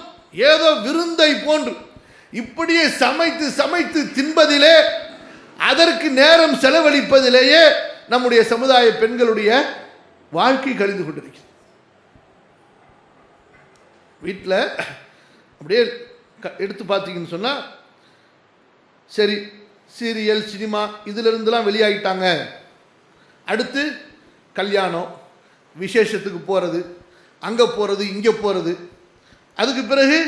ஏதோ விருந்தை போன்று இப்படியே சமைத்து சமைத்து தின்பதிலே, அதற்கு நேரம் செலவழிப்பதிலேயே நம்முடைய சமுதாய பெண்களுடைய வாழ்க்கை கழிந்து கொண்டிருக்கிறது. வீட்டில் அப்படியே எடுத்து பார்த்தீங்கன்னு சொன்னால், சரி சீரியல் சினிமா இதிலிருந்துலாம் வெளியாகிட்டாங்க, அடுத்து கல்யாணம் விசேஷத்துக்கு போகிறது, அங்கே போகிறது இங்கே போகிறது, அதுக்கு பிறகு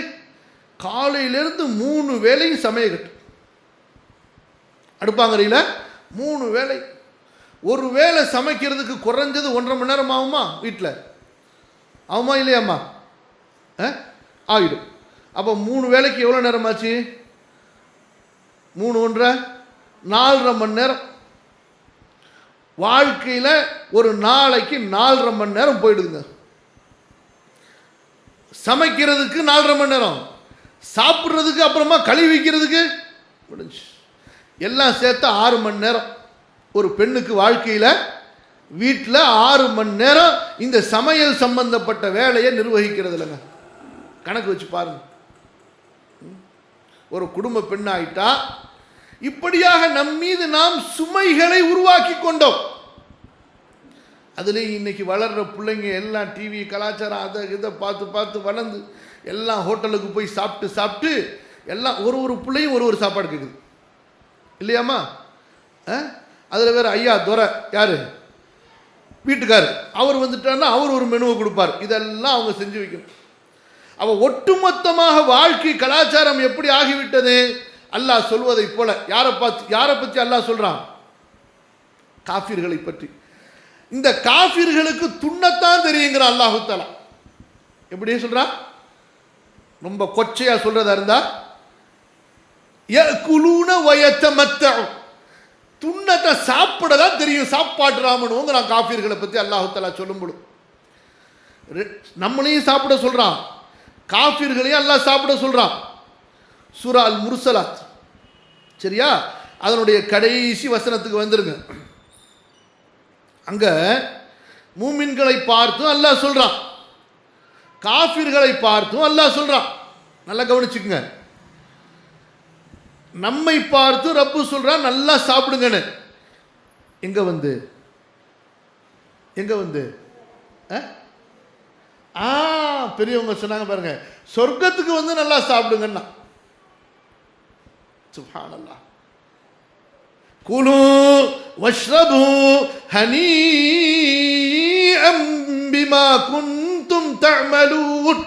காலையிலேருந்து 3 வேளையும் சமையல் அடுப்பாங்கறையில் 3 வேளை. ஒரு வேளை சமைக்கிறதுக்கு குறைஞ்சது 1.5 மணி நேரம் ஆகுமா? வீட்டில் ஆகுமா இல்லையாம்மா? ஆகிடும். அப்போ 3 வேளைக்கு எவ்வளோ நேரம் ஆச்சு? 3 1 4.5 மணி நேரம். வாழ்க்கையில் ஒரு நாளைக்கு 4.5 மணி நேரம் போயிடுதுங்க. சமைக்கிறதுக்கு 4.5 மணி நேரம், சாப்பிட்றதுக்கு அப்புறமா கழுவிக்கிறதுக்கு முடிஞ்சு, எல்லாம் சேர்த்தா 6 மணி நேரம். ஒரு பெண்ணுக்கு வாழ்க்கையில் வீட்டில் 6 மணி நேரம் இந்த சமையல் சம்பந்தப்பட்ட வேலையை நிர்வகிக்கிறது இல்லைங்க. கணக்கு வச்சு பாருங்க. ஒரு குடும்ப பெண் ஆயிட்டா இப்படியாக நம் மீது நாம் சுமைகளை உருவாக்கி கொண்டோம். அதுலேயும் இன்னைக்கு வளர்கிற பிள்ளைங்க எல்லாம் டிவி கலாச்சாரம் அதை இதை பார்த்து பார்த்து வளர்ந்து எல்லாம் ஹோட்டலுக்கு போய் சாப்பிட்டு சாப்பிட்டு எல்லாம் ஒரு பிள்ளையும் ஒரு சாப்பாடு கேட்குது இல்லையாம்மா? அதில் வேறு ஐயா துரை யார் வீட்டுக்கார், அவர் வந்துட்டார்னா அவர் ஒரு மெனுவை கொடுப்பார். இதெல்லாம் அவங்க செஞ்சு வைக்கணும். அவள் ஒட்டுமொத்தமாக வாழ்க்கை கலாச்சாரம் எப்படி ஆகிவிட்டது? அல்லாஹ் சொல்வதை போல யாரை பற்றி அல்லாஹ் சொல்றான்? காஃபிர்களை பற்றி. இந்த காஃபிர்களுக்கு துண்ணத்தான் தெரியுங்கிறான் அல்லாஹு தஆலா. எப்படி சொல்றான்? ரொம்ப கொச்சையா சொல்றதா இருந்தா, யகுலூன வயதமத்தஉ, துண்ணத்தை சாப்பிடதான் தெரியும், சாப்பாட்டு ராமனுங்கிறான் காஃபிர்களை பற்றி அல்லாஹு தஆலா சொல்லும்போது. நம்மளையும் சாப்பிட சொல்றான், காஃபிர்களையும் அல்லாஹ் சாப்பிட சொல்றான். சூரா அல் முர்சலாத், சரியா? அதனுடைய கடைசி வசனத்துக்கு வந்துருங்க. அங்க மூமின்களை பார்த்தும் அல்லாஹ் சொல்றான், காஃபிர்களை பார்த்தும் அல்லாஹ் சொல்றான். நல்லா கவனிச்சுக்குங்க. நம்மை பார்த்து ரப்பு சொல்றான் நல்லா சாப்பிடுங்கன்னு. எங்க வந்து பெரியவங்க சொன்னாங்க பாருங்க, சொர்க்கத்துக்கு வந்து நல்லா சாப்பிடுங்கன்னா. சுப்ஹானல்லாஹ். குலு வஷ்ரபு ஹனீஅம் பிமா குன்தும் தஅமலூன்.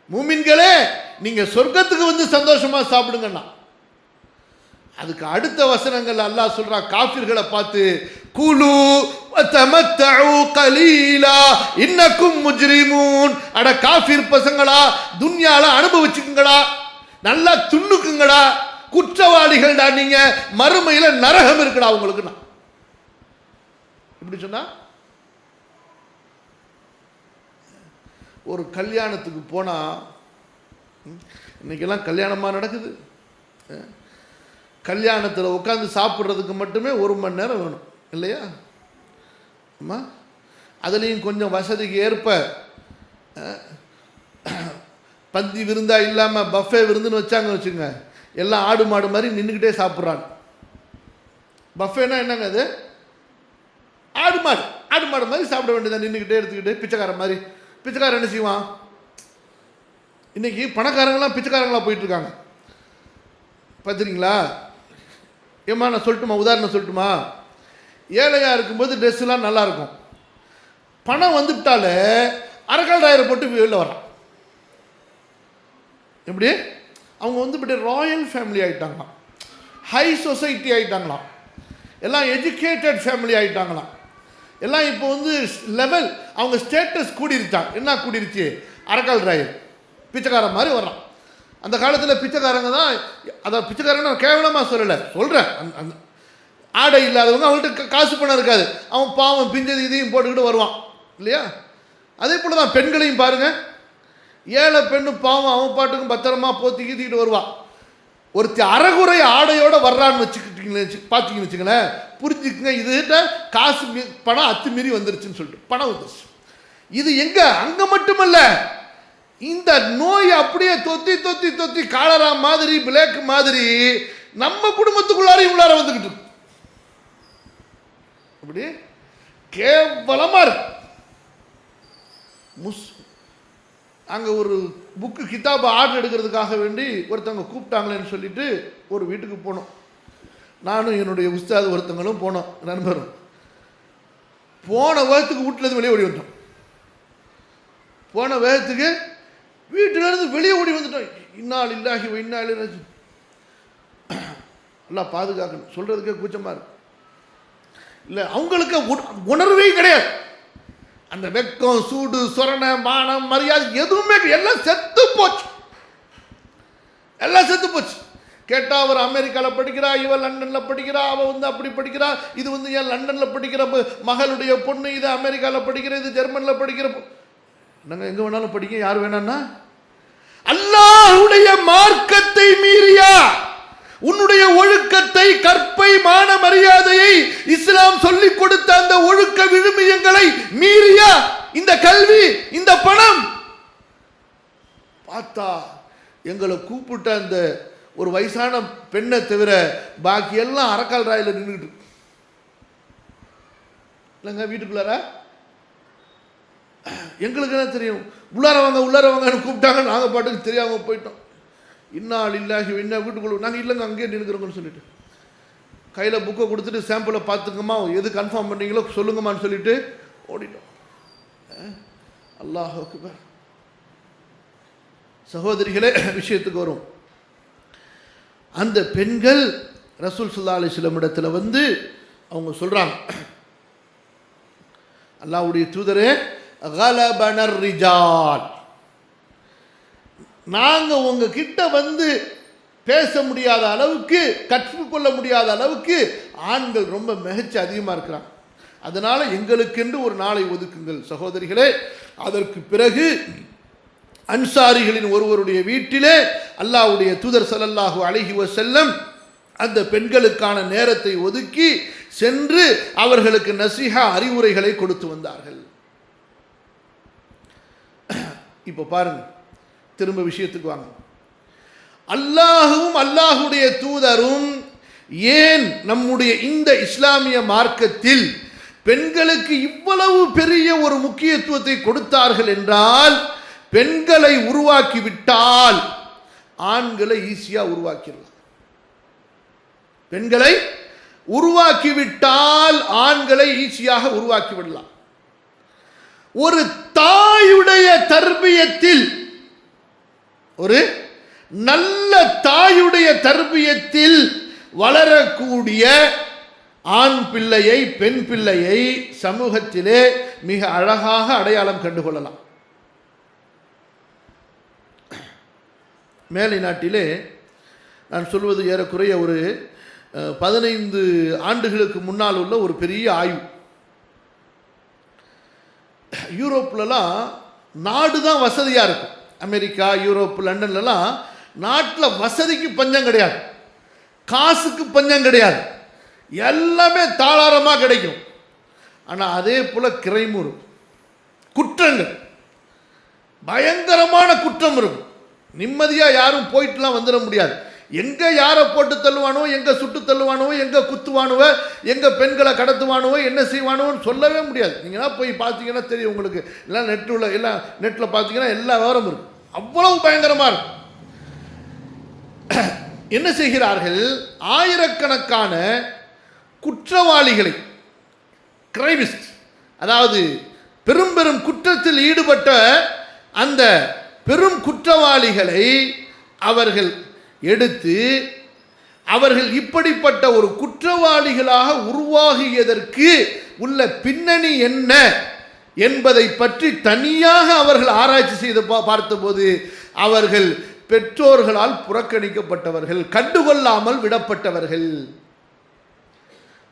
மூமின்களே, நீங்க சொர்க்கத்துக்கு வந்து சந்தோஷமா சாப்பிடுங்கன்னா. அதுக்கு அடுத்த வசனங்கள் அல்லாஹ் சொல்றான் காஃபிர்களை பார்த்து, குலு வதமத்தஉ கலீலா இன்னக்கும் முஜ்ரிமூன். அட காஃபிர் பசங்களா, துன்யால அனுபவிச்சுக்குங்கடா, நல்லா துண்ணுக்குங்கடா, குற்றவாளிகள்டா நீங்க, மறுமையில நரகம் இருக்குடா உங்களுக்கு. நான் இப்படி சொன்னா, ஒரு கல்யாணத்துக்கு போனா, இன்னைக்கெல்லாம் கல்யாணமா நடக்குது, கல்யாணத்தில் உட்காந்து சாப்பிட்றதுக்கு மட்டுமே 1 மணி நேரம் வேணும் இல்லையா? ஆமாம். அதுலேயும் கொஞ்சம் வசதிக்கு ஏற்ப பந்தி விருந்தா இல்லாமல் பஃபே விருந்துன்னு வச்சாங்க வச்சுங்க, எல்லாம் ஆடு மாடு மாதிரி நின்றுக்கிட்டே சாப்பிட்றாங்க. பஃபேனா என்னங்க அது? ஆடு மாடு மாதிரி சாப்பிட வேண்டியதான், நின்றுக்கிட்டே எடுத்துக்கிட்டு. பிச்சைக்காரன் மாதிரி. பிச்சைக்காரன் என்ன செய்வான்? இன்னைக்கு பணக்காரங்களாம் பிச்சைக்காரங்களாம் போயிட்டு இருக்காங்க, பார்த்துறீங்களா? ஏம்மா நான் சொல்லட்டுமா, உதாரணம் சொல்லட்டுமா? ஏழையாக இருக்கும்போது ட்ரெஸ்ஸெலாம் நல்லா இருக்கும், பணம் வந்துவிட்டாலே அரக்கால் ராயரை போட்டு வெளில வரான். எப்படி? அவங்க வந்து இப்படி ராயல் ஃபேமிலி ஆகிட்டாங்களாம், ஹை சொசைட்டி ஆகிட்டாங்களாம், எல்லாம் எஜுகேட்டட் ஃபேமிலி ஆகிட்டாங்களாம், எல்லாம் இப்போ வந்து லெவல், அவங்க ஸ்டேட்டஸ் கூடிருச்சாங்க. என்ன கூடிருச்சு? அரக்கால் ராயர் பிச்சைக்காரன் மாதிரி வர்றான். அந்த காலத்தில் பிச்சைக்காரங்க தான், அதான் பிச்சைக்காரங்க நான் கேவலமாக சொல்லலை, சொல்கிறேன். அந்த ஆடை இல்லாதவங்க, அவங்கள்ட்ட காசு பணம் இருக்காது, அவன் பாவம் பிஞ்சது இதையும் போட்டுக்கிட்டு வருவான் இல்லையா? அதே போல் தான் பெண்களையும் பாருங்கள், ஏழை பெண்ணு பாவம் அவன் பாட்டுக்கும் பத்திரமா போத்திக்கிட்டு வருவான். ஒருத்தி அறகுறை ஆடையோடு வர்றான்னு வச்சுக்கிட்டீங்களே, பார்த்தீங்கன்னு வச்சுங்களேன், புரிஞ்சுக்குங்க, இதுகிட்ட காசு பணம் அத்துமீறி வந்துருச்சுன்னு சொல்லிட்டு பணம் வந்துருச்சு. இது எங்க அங்க மட்டுமல்ல, இந்த நோய் அப்படியே தொத்தி தொத்தி தொத்தி காலரா மாதிரி பிளேக் மாதிரி நம்ம குடும்பத்துக்குள்ளாரையும் உள்ளார வந்துகிட்டு இருக்கு. அப்படி கேவலமா இருக்கு. அங்க ஒரு புக்கு கிதாபை ஆர்டர் எடுக்கிறதுக்காக வேண்டி ஒருத்தவங்க கூப்பிட்டாங்களேன்னு சொல்லிட்டு ஒரு வீட்டுக்கு போனோம். நானும் என்னுடைய உஸ்தாது ஒருத்தவங்களும் போனோம், நண்பரும். போன வேகத்துக்கு வீட்டிலேருந்து வெளியே ஓடி வந்துட்டோம். போன வேகத்துக்கு வீட்டிலேருந்து வெளியே ஓடி வந்துட்டோம். இன்னால் இல்லாஹி இன்னால் நல்லா பாதுகாக்கணும், சொல்றதுக்கே கூச்சமா இருக்கு. இல்லை, அவங்களுக்கு உணர்வே கிடையாது. அந்த வெக்கம், சூடு, சொரணை, மானம், மரியாதை எதுவுமே எல்லாம் செத்து போச்சு. எல்லாம் செத்து போச்சு. கேட்டா அவர் அமெரிக்காவில் படிக்கிறா, இவன் லண்டனில் படிக்கிறா, அவள் அப்படி படிக்கிறா, இது ஏன் லண்டனில் படிக்கிற மகளுடைய பொண்ணு, இது அமெரிக்காவில் படிக்கிற, இது ஜெர்மனில் படிக்கிற. நாங்கள் எங்கே வேணாலும் படிக்க, யார் வேணான்னா அல்லாஹ்வுடைய மார்க்கத்தை மீறியா, உன்னுடைய ஒழுக்கத்தை, கற்பை, மான மரியாதையை இஸ்லாம் சொல்லிக் கொடுத்த அந்த ஒழுக்க விழுமியங்களை மீறியா இந்த கல்வி, இந்த பணம். பார்த்தா எங்களை கூப்பிட்ட அந்த ஒரு வயசான பெண்ணை தவிர பாக்கி எல்லாம் அரக்கால் ராயில நின்றுட்டு இல்லைங்க. வீட்டுக்குள்ளார எங்களுக்கு என்ன தெரியும், உள்ளார வாங்கன்னு கூப்பிட்டாங்க. நாங்கள் பாட்டுக்கு தெரியாம போயிட்டோம். இன்னால் இல்லாஹி என்ன வீட்டுக்குள்ள நாங்கள் இல்லைங்க அங்கேயே நின்றுக்கிறோங்கன்னு சொல்லிட்டு கையில் புக்கை கொடுத்துட்டு சாம்பிளை பார்த்துங்கம்மா, எது கன்ஃபார்ம் பண்ணீங்களோ சொல்லுங்கம்மான்னு சொல்லிட்டு ஓடிட்டோம். அல்லாஹ் அக்பர். சகோதரிகளே, விஷயத்துக்கு வரும். அந்த பெண்கள் ரசூல் ஸல்லல்லாஹு அலைஹி வஸல்லம் இடத்துல அவங்க சொல்றாங்க, அல்லாஹ்வுடைய தூதரே, கலபனர் ரிஜால், நாங்க உங்க கிட்ட பேச முடியாத அளவுக்கு, கற்றுக்கொள்ள முடியாத அளவுக்கு ஆண்கள் ரொம்ப மிகச்சு அதிகமா இருக்கிறாங்க. அதனால எங்களுக்கென்று ஒரு நாளை ஒதுக்குங்கள். சகோதரிகளே, அதற்கு பிறகு அன்சாரிகளின் ஒருவருடைய வீட்டிலே அல்லாஹ்வுடைய தூதர் ஸல்லல்லாஹு அலைஹி வஸல்லம் அந்த பெண்களுக்கான நேரத்தை ஒதுக்கி சென்று அவர்களுக்கு நசிஹா, அறிவுரைகளை கொடுத்து வந்தார்கள். இப்போ பாருங்க, திரும்ப விஷயத்துக்கு வாங்க. அல்லாஹுவும் அல்லாஹுடைய தூதரும் ஏன் நம்முடைய இந்த இஸ்லாமிய மார்க்கத்தில் பெண்களுக்கு இவ்வளவு பெரிய ஒரு முக்கியத்துவத்தை கொடுத்தார்கள் என்றால், பெண்களை உருவாக்கிவிட்டால் ஆண்களை ஈஸியா உருவாக்கிடலாம். பெண்களை உருவாக்கிவிட்டால் ஆண்களை ஈஸியாக உருவாக்கிவிடலாம். ஒரு தாயுடைய தர்பியத்தில், ஒரு நல்ல தாயுடைய தர்பியத்தில் வளரக்கூடிய ஆண் பிள்ளையை, பெண் பிள்ளையை சமூகத்திலே மிக அழகாக அடையாளம் கண்டுகொள்ளலாம். மேலை நாட்டிலே நான் சொல்வது ஏறக்குறைய ஒரு 15 ஆண்டுகளுக்கு முன்னால் உள்ள ஒரு பெரிய ஆய்வு. யூரோப்லலாம் நாடு தான் வசதியாக இருக்கும். அமெரிக்கா, யூரோப், லண்டன்லலாம் நாட்டில் வசதிக்கு பஞ்சம் கிடையாது, காசுக்கு பஞ்சம் கிடையாது, எல்லாமே தாராளமாக கிடைக்கும். ஆனால் அதே போல் கிரைமும் இருக்கும், குற்றங்கள், பயங்கரமான குற்றம் இருக்கும். நிம்மதியாக யாரும் போயிட்டுலாம் வந்துட முடியாது. எங்கே யாரை போட்டு தள்ளுவானோ, எங்கே சுட்டு தள்ளுவானோ, எங்கே குத்துவானுவோ, எங்கே பெண்களை கடத்துவானுவோ, என்ன செய்வானுவோன்னு சொல்லவே முடியாது. நீங்கள்லாம் போய் பார்த்தீங்கன்னா தெரியும் உங்களுக்கு. எல்லாம் நெட்டில் பார்த்தீங்கன்னா எல்லா விவரம் இருக்கும். அவ்வளவு பயங்கரமாக இருக்கும். என்ன செய்கிறார்கள், ஆயிரக்கணக்கான குற்றவாளிகளை, கிரைமிஸ்ட், அதாவது பெரும் பெரும் குற்றத்தில் ஈடுபட்ட அந்த பெரும் குற்றவாளிகளை அவர்கள் எடுத்து, அவர்கள் இப்படிப்பட்ட ஒரு குற்றவாளிகளாக உருவாகியதற்கு உள்ள பின்னணி என்ன என்பதை பற்றி தனியாக அவர்கள் ஆராய்ச்சி செய்து பார்த்தபோது அவர்கள் பெற்றோர்களால் புறக்கணிக்கப்பட்டவர்கள், கண்டுகொள்ளாமல் விடப்பட்டவர்கள்,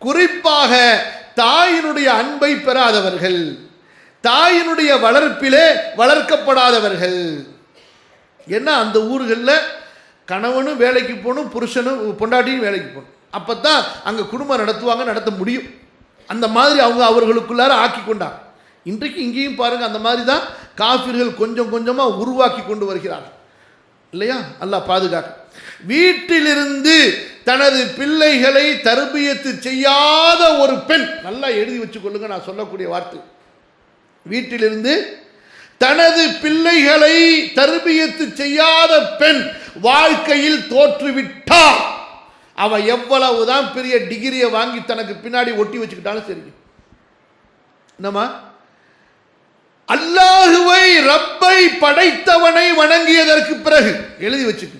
குறிப்பாக தாயினுடைய அன்பை பெறாதவர்கள், தாயினுடைய வளர்ப்பிலே வளர்க்கப்படாதவர்கள். ஏன்னா அந்த ஊர்களில் கணவனும் வேலைக்கு போகணும், புருஷனும் பொண்டாட்டியும் வேலைக்கு போகணும். அப்போ தான் அங்கே குடும்பம் நடத்துவாங்க, நடத்த முடியும். அந்த மாதிரி அவர்களுக்குள்ளார ஆக்கி கொண்டாங்க. இன்றைக்கு இங்கேயும் பாருங்க, அந்த மாதிரி தான் காஃபிர்கள் கொஞ்சம் கொஞ்சமாக உருவாக்கி கொண்டு வருகிறார்கள் இல்லையா? அல்லாஹ் பாதுகாக்க. வீட்டிலிருந்து தனது பிள்ளைகளை தர்பியத்து செய்யாத ஒரு பெண், நல்லா எழுதி வச்சுக்கொள்ளுங்க நான் சொல்லக்கூடிய வார்த்தை, வீட்டிலிருந்து தனது பிள்ளைகளை தர்பியத்து செய்யாத பெண் வாழ்க்கையில் தோற்றுவிட்டால் அவ எவ்வளவுதான் பெரிய டிகிரியை வாங்கி தனக்கு பின்னாடி ஒட்டி வச்சுக்கிட்டாலும் சரி, என்னமா அல்லாஹுவை ரப்பை படைத்தவனை வணங்கியதற்கு பிறகு எழுதி வச்சுக்க,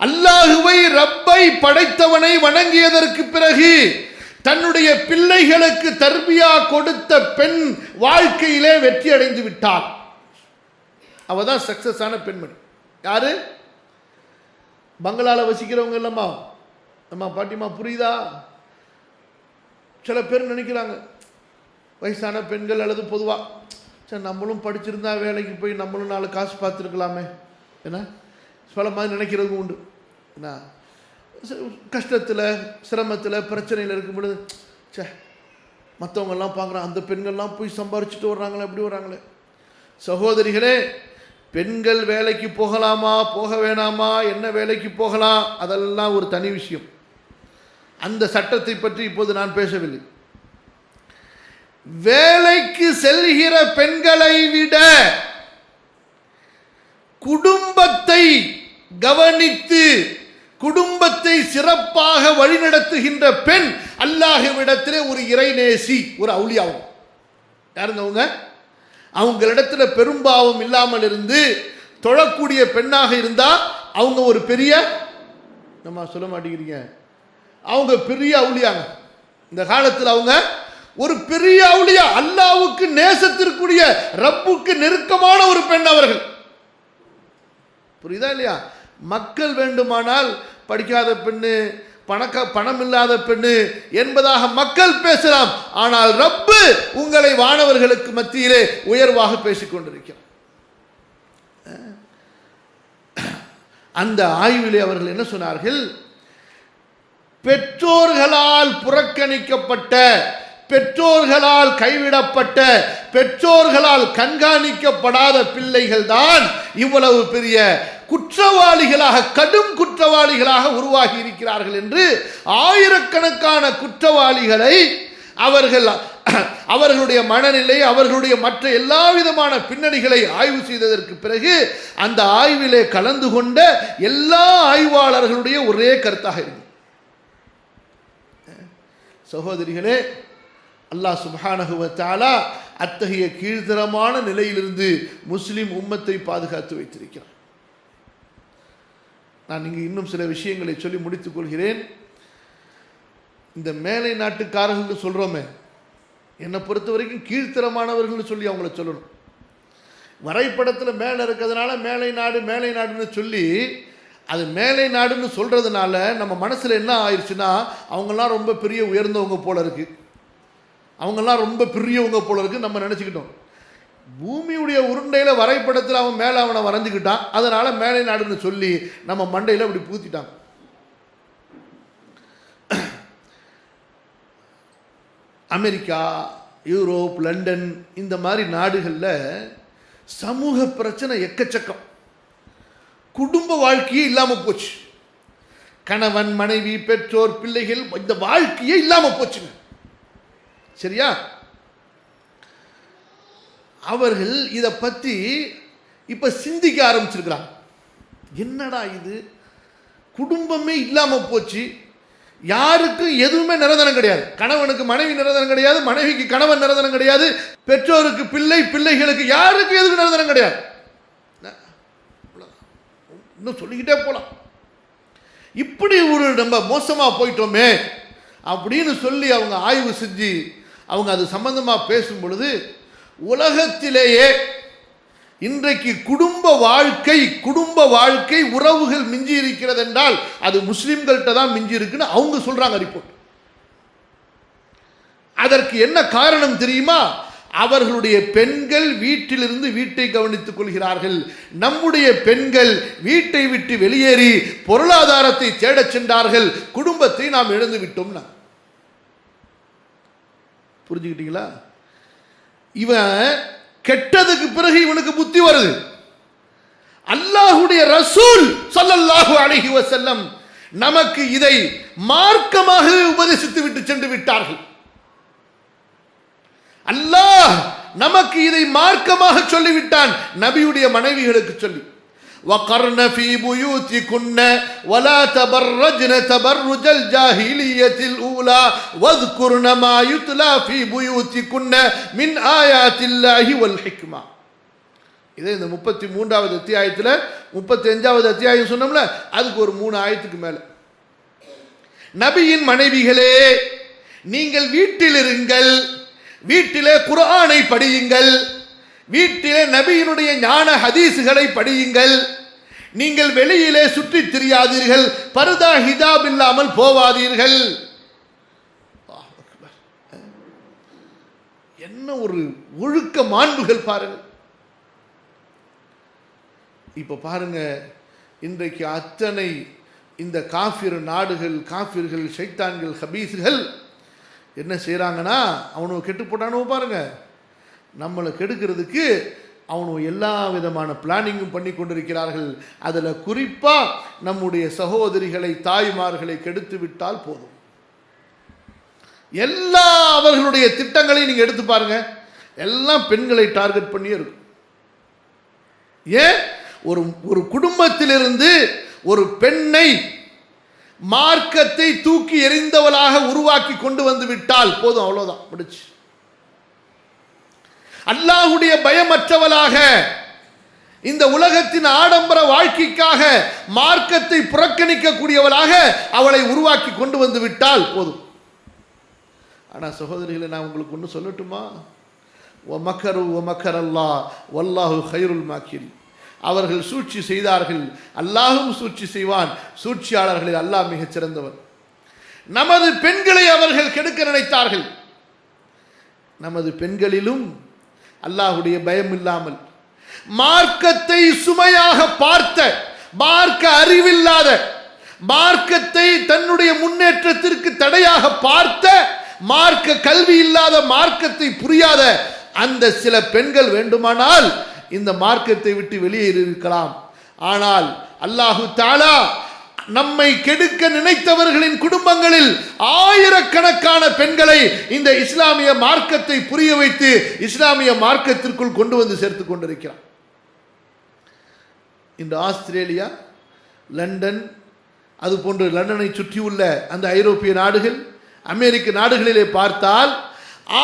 அல்லாஹுவை ரப்பை படைத்தவனை வணங்கியதற்கு பிறகு தன்னுடைய பிள்ளைகளுக்கு தர்பியா கொடுத்த பெண் வாழ்க்கையிலே வெற்றி அடைந்து விட்டாள். அவதான் சக்சஸ் ஆன பெண்மணி. யாரு? பங்களால வசிக்கிறவங்க இல்லம்மா, நம்ம பாட்டிமா, புரியுதா? சில பேர் நினைக்கிறாங்க வயசான பெண்கள் அல்லது பொதுவாக, சரி நம்மளும் படிச்சிருந்தா வேலைக்கு போய் நம்மளும் 4 காசு பார்த்துருக்கலாமே, ஏன்னா பல மாதிரி நினைக்கிறது உண்டு. என்ன கஷ்டத்தில் சிரமத்தில் பிரச்சனையில் இருக்கும் பொழுது, சே மற்றவங்கெல்லாம் பார்க்குறான், அந்த பெண்கள்லாம் போய் சம்பாரிச்சுட்டு வர்றாங்களே, எப்படி வர்றாங்களே. சகோதரிகளே, பெண்கள் வேலைக்கு போகலாமா போக வேணாமா, என்ன வேலைக்கு போகலாம், அதெல்லாம் ஒரு தனி விஷயம். அந்த சட்டத்தை பற்றி இப்போது நான் பேசவில்லை. வேலைக்கு செல்கிற பெண்களை விட குடும்பத்தை கவனித்து குடும்பத்தை சிறப்பாக வழிநடத்துகின்ற பெண் அல்லாஹ்விடத்திலே ஒரு இறைநேசி, ஒரு அவுலியாவும். யாருங்க அவங்க? அவங்களிடத்தில் பெரும்பாவம் இல்லாமல் இருந்து தொழக்கூடிய பெண்ணாக இருந்தா அவங்க ஒரு பெரிய, நம்ம சொல்ல மாட்டேங்கிறீங்க, அவங்க பெரிய அவுலியாங்க. இந்த காலத்தில் அவங்க ஒரு பெரிய அவுலியா, அல்லாஹ்வுக்கு நேசத்திற்குரிய ரப்புக்கு நெருக்கமான ஒரு பெண் அவர்கள். புரியுதா இல்லையா? மக்கள் வேண்டுமானால் படிக்காத பெண்ணு, பணம் இல்லாத பெண்ணு என்பதாக மக்கள் பேசலாம், ஆனால் ரப்பு உங்களை வானவர்களுக்கு மத்தியிலே உயர்வாக பேசிக் கொண்டிருக்கிறார். அந்த ஆய்விலே அவர்கள் என்ன சொன்னார்கள்? பெற்றோர்களால் புறக்கணிக்கப்பட்ட, பெற்றோர்களால் கைவிடப்பட்ட, பெற்றோர்களால் கண்காணிக்கப்படாத பிள்ளைகள் தான் இவ்வளவு பெரிய குற்றவாளிகளாக, கடும் குற்றவாளிகளாக உருவாகி இருக்கிறார்கள் என்று ஆயிரக்கணக்கான குற்றவாளிகளை அவர்களுடைய மனநிலை, அவர்களுடைய மற்ற எல்லா விதமான பின்னணிகளை ஆய்வு செய்ததற்கு பிறகு அந்த ஆய்விலே கலந்து கொண்ட எல்லா ஆய்வாளர்களுடைய ஒரே கருத்தாக இருக்கு. சகோதரிகளே, அல்லாஹ் சுப்ஹானஹு வ தஆலா அத்தகைய கீழ்த்தரமான நிலையிலிருந்து முஸ்லிம் உம்மத்தை பாதுகாத்து வைத்திருக்கிறார். நான் இங்கு இன்னும் சில விஷயங்களை சொல்லி முடித்துக் கொள்கிறேன். இந்த மேலை நாட்டுக்காரர்கள் சொல்றோமே, என்னை பொறுத்த வரைக்கும் கீழ்த்தரமானவர்கள் சொல்லி அவங்கள சொல்லணும். வரைபடத்தில் மேலே இருக்கிறதுனால மேலை நாடு மேலை நாடுன்னு சொல்லி, அது மேலை நாடுன்னு சொல்றதுனால நம்ம மனசில் என்ன ஆயிடுச்சுன்னா, அவங்கெல்லாம் ரொம்ப பெரிய உயர்ந்தவங்க போல இருக்கு, அவங்கெல்லாம் ரொம்ப பெரியவங்க போல இருக்கு நம்ம நினச்சிக்கிட்டோம். பூமியுடைய உருண்டையில் வரைபடத்தில் அவன் மேலே அவனை வரைஞ்சிக்கிட்டான், அதனால மேலை நாடுன்னு சொல்லி நம்ம மண்டையில் அப்படி பூத்திட்டாங்க. அமெரிக்கா, யூரோப், லண்டன் இந்த மாதிரி நாடுகளில் சமூக பிரச்சனை எக்கச்சக்கம். குடும்ப வாழ்க்கையே இல்லாமல் போச்சு. கணவன் மனைவி பெற்றோர் பிள்ளைகள் இந்த வாழ்க்கையே இல்லாமல் போச்சுங்க. சரியா? அவர்கள் இதை பற்றி இப்போ சிந்திக்க ஆரம்பிச்சிருக்கிறாங்க. என்னடா இது, குடும்பமே இல்லாமல் போச்சு, யாருக்கும் எதுவுமே நிரந்தரம் கிடையாது. கணவனுக்கு மனைவி நிரந்தரம் கிடையாது, மனைவிக்கு கணவன் நிரந்தரம் கிடையாது, பெற்றோருக்கு பிள்ளை, பிள்ளைகளுக்கு யாருக்கும் எதுவும் நிரந்தரம் கிடையாது. இன்னும் சொல்லிக்கிட்டே போலாம். இப்படி ஒரு நம்ம மோசமாக போயிட்டோமே அப்படின்னு சொல்லி அவங்க ஆய்வு செஞ்சு அவங்க அது சம்பந்தமாக பேசும் பொழுது, உலகத்திலேயே இன்றைக்கு குடும்ப வாழ்க்கை உறவுகள் மிஞ்சி இருக்கிறது என்றால் அது முஸ்லிம்கள்ட்ட தான் மிஞ்சி இருக்குன்னு அவங்க சொல்றாங்க ரிப்போர்ட். அதற்கு என்ன காரணம் தெரியுமா? அவர்களுடைய பெண்கள் வீட்டிலிருந்து வீட்டை கவனித்துக் கொள்கிறார்கள். நம்முடைய பெண்கள் வீட்டை விட்டு வெளியேறி பொருளாதாரத்தை தேடச் சென்றார்கள், குடும்பத்தை நாம் இழந்து விட்டோம்னா. புரிஞ்சுக்கிட்டீங்களா? இவன் கெட்டதுக்கு பிறகு இவனுக்கு புத்தி வருது. அல்லாஹ்வுடைய ரசூல் ஸல்லல்லாஹு அலைஹி வஸல்லம் நமக்கு இதை மார்க்கமாக உபதேசித்து விட்டு சென்று விட்டார்கள். அல்லாஹ் நமக்கு இதை மார்க்கமாக சொல்லிவிட்டான், நபியுடைய மனைவிகளுக்கு சொல்லி. وَقَرْنَ فِي بُيُوتِكُنَّ وَلَا تَبَرَّجْنَ تَبَرُّجَ الْجَاهِلِيَّةِ الْأُولَى وَاذْكُرْنَ مَا يُتْلَى فِي بُيُوتِكُنَّ مِنْ آيَاتِ اللَّهِ وَالْحِكْمَةِ. இதே இந்த 33வது அத்தியாயத்தில் 35வது அத்தியாயம் சொன்னோம்ல, அதுக்கு ஒரு 3 ஆயத்துக்கு மேல, நபியின் மனைவிகளே நீங்கள் வீட்டில் இருங்கள், வீட்டிலே குர்ஆனை படியுங்கள், வீட்டிலே நபியினுடைய ஞான ஹதீஸ்களை படியுங்கள், நீங்கள் வெளியிலே சுற்றித் திரியாதீர்கள், பர்தா ஹிஜாப் இல்லாமல் போவாதீர்கள். என்ன ஒரு ஒழுக்க மாண்புகள் பாருங்கள். இப்ப பாருங்க, இன்றைக்கு அத்தனை இந்த காஃபிர் நாடுகள், காஃபிர்கள், ஷைத்தான்கள், ஹபீஸ்கள் என்ன செய்யறாங்கன்னா, அவனுக்கு கெட்டு போட்டானோ பாருங்க, நம்மளை கெடுக்கிறதுக்கு அவனும் எல்லா விதமான பிளானிங்கும் பண்ணி கொண்டிருக்கிறார்கள். அதில் குறிப்பாக நம்முடைய சகோதரிகளை, தாய்மார்களை கெடுத்து விட்டால் போதும். எல்லா அவர்களுடைய திட்டங்களையும் நீங்கள் எடுத்து பாருங்க, எல்லாம் பெண்களை டார்கெட் பண்ணியே இருக்கும். ஏன்? ஒரு குடும்பத்திலிருந்து ஒரு பெண்ணை மார்க்கத்தை தூக்கி எறிந்தவளாக உருவாக்கி கொண்டு வந்து விட்டால் போதும், அவ்வளோதான், முடிச்சு. அல்லாஹ்வுடைய பயமற்றவளாக, இந்த உலகத்தின் ஆடம்பர வாழ்க்கைக்காக மார்க்கத்தை புறக்கணிக்கக்கூடியவளாக அவளை உருவாக்கி கொண்டு வந்து விட்டால் போதும். ஆனால் சகோதரிகளை, நான் உங்களுக்கு ஒன்று சொல்லட்டுமா? வமக்கரு வமக்கரல்லாஹ் வல்லாஹு கைருல் மாக்கிரின். அவர்கள் சூழ்ச்சி செய்தார்கள், அல்லாஹும் சூழ்ச்சி செய்வான், சூழ்ச்சியாளர்களில் அல்லாஹ் மிகச் சிறந்தவர். நமது பெண்களை அவர்கள் கெடுக்க நினைத்தார்கள். நமது பெண்களிலும் அல்லாஹ்வுடைய பயம் இல்லாமல், மார்க்கத்தை சுமையாக பார்த்த, மார்க்க அறிவில்லாத, மார்க்கத்தை தன்னுடைய முன்னேற்றத்திற்கு தடையாக பார்த்த, மார்க்க கல்வி இல்லாத, மார்க்கத்தை புரியாத அந்த சில பெண்கள் வேண்டுமானால் இந்த மார்க்கத்தை விட்டு வெளியேறி இருக்கலாம். ஆனால் அல்லாஹு தஆலா நம்மை கெடுக்க நினைத்தவர்களின் குடும்பங்களில் ஆயிரக்கணக்கான பெண்களை இந்த இஸ்லாமிய மார்க்கத்தை புரிய வைத்து இஸ்லாமிய மார்க்கத்திற்குள் கொண்டு வந்து சேர்த்து கொண்டிருக்கிறார். இந்த ஆஸ்திரேலியா, லண்டன், அது போன்று லண்டனை சுற்றியுள்ள அந்த ஐரோப்பிய நாடுகள், அமெரிக்க நாடுகளிலே பார்த்தால்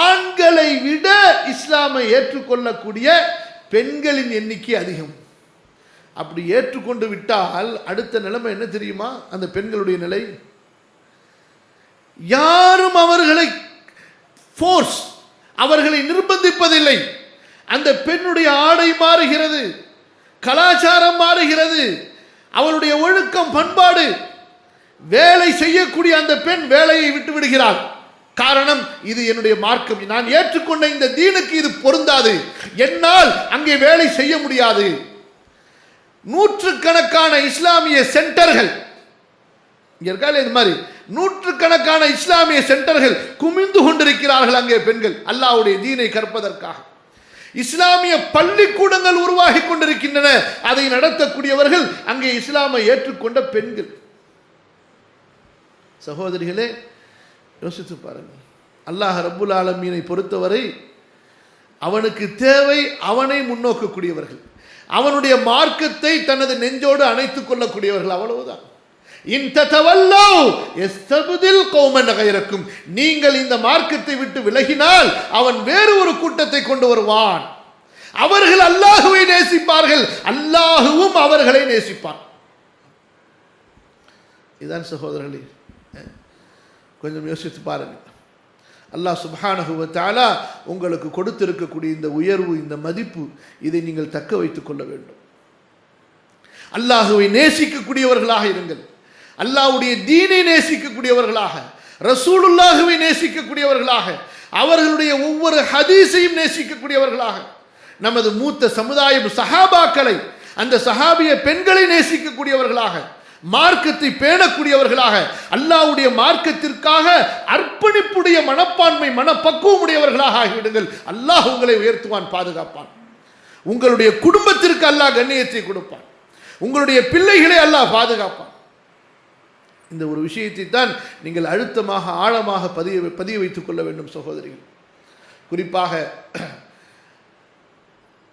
ஆண்களை விட இஸ்லாமை ஏற்றுக்கொள்ளக்கூடிய பெண்களின் எண்ணிக்கை அதிகம். அப்படி ஏற்றுக்கொண்டு விட்டால் அடுத்த நிலைமை என்ன தெரியுமா? அந்த பெண்களுடைய நிலை, யாரும் அவர்களை ஃபோர்ஸ், அவர்களை நிர்பந்திப்பதில்லை. அந்த பெண்ணுடைய ஆடை மாறுகிறது, கலாச்சாரம் மாறுகிறது, அவளுடைய ஒழுக்கம், பண்பாடு. வேலை செய்யக்கூடிய அந்த பெண் வேலையை விட்டு விடுகிறாள். காரணம், இது என்னுடைய மார்க்கம், நான் ஏற்றுக்கொண்ட இந்த தீனுக்கு இது பொருந்தாது, என்னால் அங்கே வேலை செய்ய முடியாது. நூற்றுக்கணக்கான இஸ்லாமிய சென்டர்கள் இங்க இருக்காது, இது மாதிரி நூற்றுக்கணக்கான இஸ்லாமிய சென்டர்கள் குமிந்து கொண்டிருக்கிறார்கள் அங்கே பெண்கள் அல்லாஹ்வுடைய தீனை கற்பதற்காக. இஸ்லாமிய பள்ளிக்கூடங்கள் உருவாகி கொண்டிருக்கின்றன, அதை நடத்தக்கூடியவர்கள் அங்கே இஸ்லாமை ஏற்றுக்கொண்ட பெண்கள். சகோதரிகளே, யோசித்து பாருங்கள். அல்லாஹ் ரப்புல் ஆலமீனை பொறுத்தவரை அவனுக்கு தேவை அவனை முன்னோக்கக்கூடியவர்கள், அவனுடைய மார்க்கத்தை தனது நெஞ்சோடு அணைத்துக் கொள்ளக்கூடியவர்கள், அவ்வளவுதான். இன் ததவல்லவ் யஸ்தப்தில் கௌமன் கைரக்கும், நீங்கள் இந்த மார்க்கத்தை விட்டு விலகினால் அவன் வேறு ஒரு கூட்டத்தை கொண்டு வருவான். அவர்கள் அல்லாஹுவை நேசிப்பார்கள், அல்லாஹுவும் அவர்களை நேசிப்பான். இதான் சகோதரர்களே, கொஞ்சம் யோசித்து பாருங்கள். அல்லாஹ் சுப்ஹானஹு வ தஆலா உங்களுக்கு கொடுத்திருக்கக்கூடிய இந்த உயர்வு, இந்த மதிப்பு, இதை நீங்கள் தக்க வைத்துக் கொள்ள வேண்டும். அல்லாஹுவை நேசிக்கக்கூடியவர்களாக இருங்கள், அல்லாஹ்வுடைய தீனை நேசிக்கக்கூடியவர்களாக, ரசூலுல்லாஹுவை நேசிக்கக்கூடியவர்களாக, அவர்களுடைய ஒவ்வொரு ஹதீஸையும் நேசிக்கக்கூடியவர்களாக, நமது மூத்த சமுதாயம் சஹாபாக்களை, அந்த சஹாபிய பெண்களை நேசிக்கக்கூடியவர்களாக, மார்க்கத்தை பேணக்கூடியவர்களாக, அல்லாஹ்வுடைய மார்க்கத்திற்காக அர்ப்பணிப்புடைய மனப்பான்மை மனப்பக்குவம் உடையவர்களாக ஆகிவிடுங்கள். அல்லாஹ் உங்களை உயர்த்துவான், பாதுகாப்பான். உங்களுடைய குடும்பத்திற்கு அல்லாஹ் கண்ணியத்தை கொடுப்பான். உங்களுடைய பிள்ளைகளை அல்லாஹ் பாதுகாப்பான். இந்த ஒரு விஷயத்தை தான் நீங்கள் அழுத்தமாக ஆழமாக பதிய வைத்துக் கொள்ள வேண்டும் சகோதரிகள். குறிப்பாக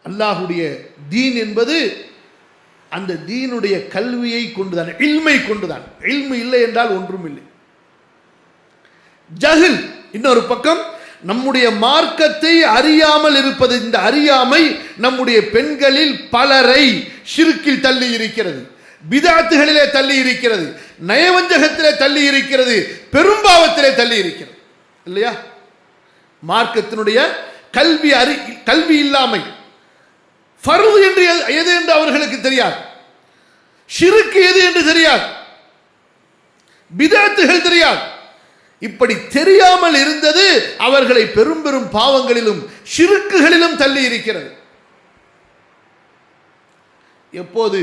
அல்லாஹுடைய தீன் என்பது அந்த தீனுடைய கல்வியை கொண்டுதான், இல்மை கொண்டுதான். இல்மு இல்லை என்றால் ஒன்றும் இல்லை. ஜஹில் இன்னொரு பக்கம், நம்முடைய மார்க்கத்தை அறியாமல் இருப்பது. இந்த அறியாமை நம்முடைய பெண்களில் பலரை ஷிர்கில் தள்ளி இருக்கிறது, பிதாத்துகளிலே தள்ளி இருக்கிறது, நயவஞ்சகத்திலே தள்ளி இருக்கிறது, பெரும்பாவத்திலே தள்ளி இருக்கிறது. இல்லையா? மார்க்கத்தினுடைய கல்வி இல்லாமை, ஃபர்து என்று எது என்று அவர்களுக்கு தெரியாது, ஷிர்க் எது என்று தெரியாது, பிதாத்துகள் தெரியாது. இப்படி தெரியாமல் இருந்தது அவர்களை பெரும் பெரும் பாவங்களிலும் ஷிர்க்குகளிலும் தள்ளி இருக்கிறது. எப்போது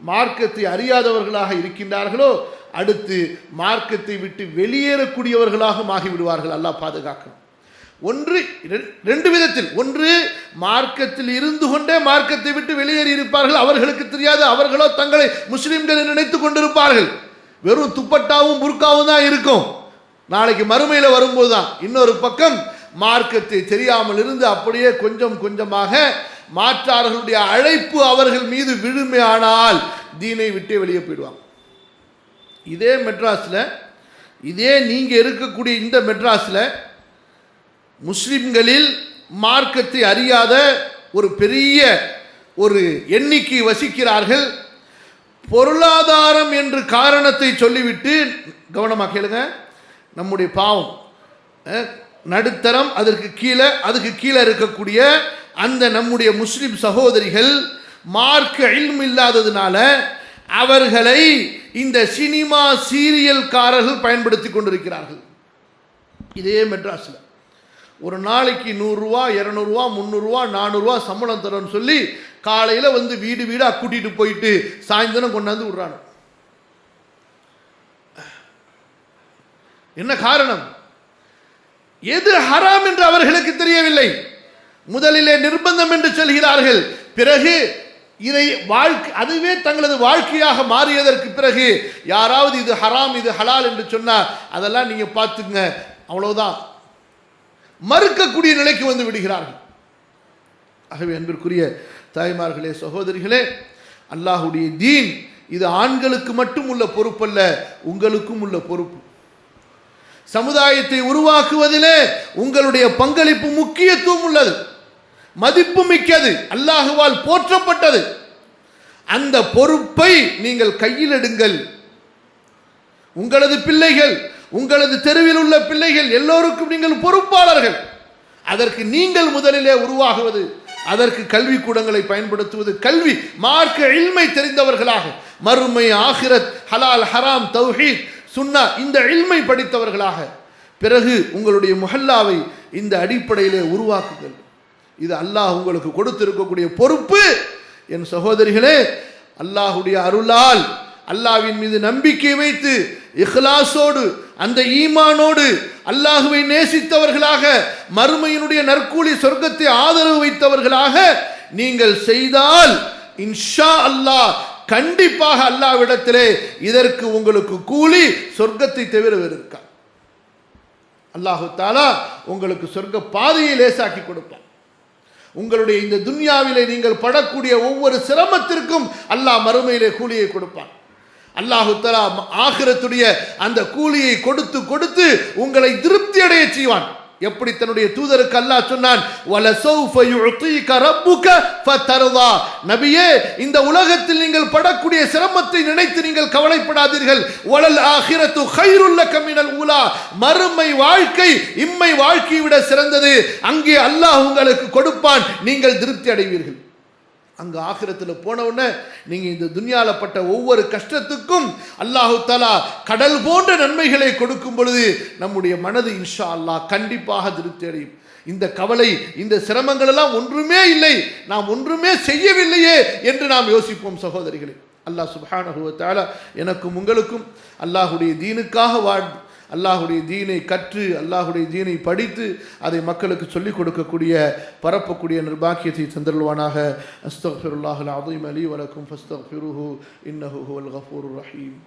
மார்க்கத்தை அறியாதவர்களாக இருக்கின்றார்களோ அடுத்து மார்க்கத்தை விட்டு வெளியேறக்கூடியவர்களாக ஆகிவிடுவார்கள். அல்லாஹ் பாதுகாக்கணும். ரெண்டு விதத்தில். ஒன்று, மார்க்கத்தில் இருந்து கொண்டே மார்க்கத்தை விட்டு வெளியேறி இருப்பார்கள், அவர்களுக்கு தெரியாது, அவர்களோ தங்களை முஸ்லிம்கள் நினைத்துக் கொண்டிருப்பார்கள். வெறும் துப்பட்டாவும் புர்காவும் தான் இருக்கும், நாளைக்கு மறுமையில் வரும்போது தான். இன்னொரு பக்கம் மார்க்கத்தை தெரியாமல் இருந்து அப்படியே கொஞ்சம் கொஞ்சமாக மாற்றார்களுடைய அழைப்பு அவர்கள் மீது விழுமையானால் தீனை விட்டே வெளியே போயிடுவாங்க. இதே மெட்ராஸில், இதே நீங்க இருக்கக்கூடிய இந்த மெட்ராஸில் முஸ்லிம்களில் மார்க்கத்தை அறியாத ஒரு பெரிய ஒரு எண்ணிக்கை வசிக்கிறார்கள். பொருளாதாரம் என்று காரணத்தை சொல்லிவிட்டு, கவனமாக கேளுங்க, நம்முடைய பாவம் நடுத்தரம், அதுக்கு கீழே இருக்கக்கூடிய அந்த நம்முடைய முஸ்லிம் சகோதரிகள் மார்க்க இல்மு இல்லாததுனால அவர்களை இந்த சினிமா சீரியல்காரர்கள் பயன்படுத்தி கொண்டிருக்கிறார்கள். இதே மெட்ராஸில் ஒரு நாளைக்கு 100 ரூபா 200 ரூபா 300 ரூபா 400 ரூபா சம்பளம் தரோன்னு சொல்லி காலையில் வந்து வீடு வீடாக கூட்டிட்டு போயிட்டு சாயந்தரம் கொண்டாந்து விடுறாங்க. என்ன காரணம்? எது ஹராம் என்று அவர்களுக்கு தெரியவில்லை. முதலிலே நிர்பந்தம் என்று சொல்கிறார்கள், பிறகு இதை அதுவே தங்களது வாழ்க்கையாக மாறியதற்கு பிறகு யாராவது இது ஹராம் இது ஹலால் என்று சொன்னா அதெல்லாம் நீங்க பார்த்துங்க, அவ்வளவுதான், மறுக்கக்கூடிய நிலைக்கு வந்து விடுகிறார்கள். ஆகவே அன்பிற்குரிய தாய்மார்களே, சகோதரிகளே, அல்லாஹுடைய தீன் இது ஆண்களுக்கு மட்டும் உள்ள பொறுப்பல்ல, உங்களுக்கும் உள்ள பொறுப்பு. சமுதாயத்தை உருவாக்குவதிலே உங்களுடைய பங்களிப்பு முக்கியத்துவம் உள்ளது, மதிப்பு மிக்கது, அல்லாஹுவால் போற்றப்பட்டது. அந்த பொறுப்பை நீங்கள் கையில் எடுங்கள். உங்களது பிள்ளைகள், உங்களது தெருவில் உள்ள பிள்ளைகள் எல்லோருக்கும் நீங்கள் பொறுப்பாளர்கள். அதற்கு நீங்கள் முதலிலே உருவாகுவது, அதற்கு கல்வி கூடங்களை பயன்படுத்துவது, கல்வி மார்க்க இல்மை தெரிந்தவர்களாக, மறுமை ஆகிரத் ஹலால் ஹராம் தௌஹீத் சுன்னா இந்த இல்மை படித்தவர்களாக, பிறகு உங்களுடைய முஹல்லாவை இந்த அடிப்படையிலே உருவாக்குங்கள். இது அல்லாஹ் உங்களுக்கு கொடுத்திருக்கக்கூடிய பொறுப்பு. என் சகோதரிகளே, அல்லாஹுடைய அருளால் அல்லாஹ்வின் மீது நம்பிக்கை வைத்து இஹ்லாஸோடு அந்த ஈமானோடு அல்லாஹுவை நேசித்தவர்களாக, மறுமையினுடைய நற்கூலி சொர்க்கத்தை ஆதரவு வைத்தவர்களாக நீங்கள் செய்தால் இன்ஷா அல்லாஹ் கண்டிப்பாக அல்லாஹ்விடத்திலே இதற்கு உங்களுக்கு கூலி சொர்க்கத்தை தவிர வேறு இருக்கா. அல்லாஹு தஆலா உங்களுக்கு சொர்க்க பாதையை லேசாக்கி கொடுப்பான். உங்களுடைய இந்த துன்யாவிலே நீங்கள் படக்கூடிய ஒவ்வொரு சிரமத்திற்கும் அல்லாஹ் மறுமையிலே கூலியை கொடுப்பான். அல்லாஹு தஆலா ஆகிரத்துடைய அந்த கூலியை கொடுத்து கொடுத்து உங்களை திருப்தி அடைய செய்வான். எப்படி தன்னுடைய தூதருக்கு அல்லாஹ் சொன்னான், வலசௌஃப யுஅதீக ரப்புக ஃபதர்தா, நபியே இந்த உலகத்தில் நீங்கள் படக்கூடிய சிரமத்தை நினைத்து நீங்கள் கவலைப்படாதீர்கள். வலல் ஆகிரத்து கைருல் லக மினல் ஊலா, மறுமை வாழ்க்கை இம்மை வாழ்க்கையை விட சிறந்தது, அங்கே அல்லாஹ் உங்களுக்கு கொடுப்பான், நீங்கள் திருப்தி அடைவீர்கள். அங்கு ஆகிரத்தில் போன உடனே நீங்க இந்த துன்யால பட்ட ஒவ்வொரு கஷ்டத்துக்கும் அல்லாஹு தஆலா கடல் போன்ற நன்மைகளை கொடுக்கும் பொழுது நம்முடைய மனது இன்ஷா அல்லாஹ் கண்டிப்பாக திருப்தி அடையும். இந்த கவலை இந்த சிரமங்கள் எல்லாம் ஒன்றுமே இல்லை, நாம் ஒன்றுமே செய்யவில்லையே என்று நாம் யோசிப்போம் சகோதரிகளே. அல்லாஹ் சுப்ஹானஹு வ தஆலா எனக்கும் உங்களுக்கும் அல்லாஹ்வுடைய தீனுக்காக வாழ்ந்து அல்லாஹ்வுடைய தீனை கற்று அல்லாஹ்வுடைய தீனை படித்து அதை மக்களுக்கு சொல்லிக் கொடுக்கக்கூடிய பரப்பக்கூடிய நிர்பாக்கியத்தை தந்தருள்வானாக. அஸ்தக்ஃபிருல்லாஹல் அஸீம் லீ வ லக்கும் ஃபஸ்தக்ஃபிருஹு இன்னஹு ஹுவல் கஃபூருர் ரஹீம்.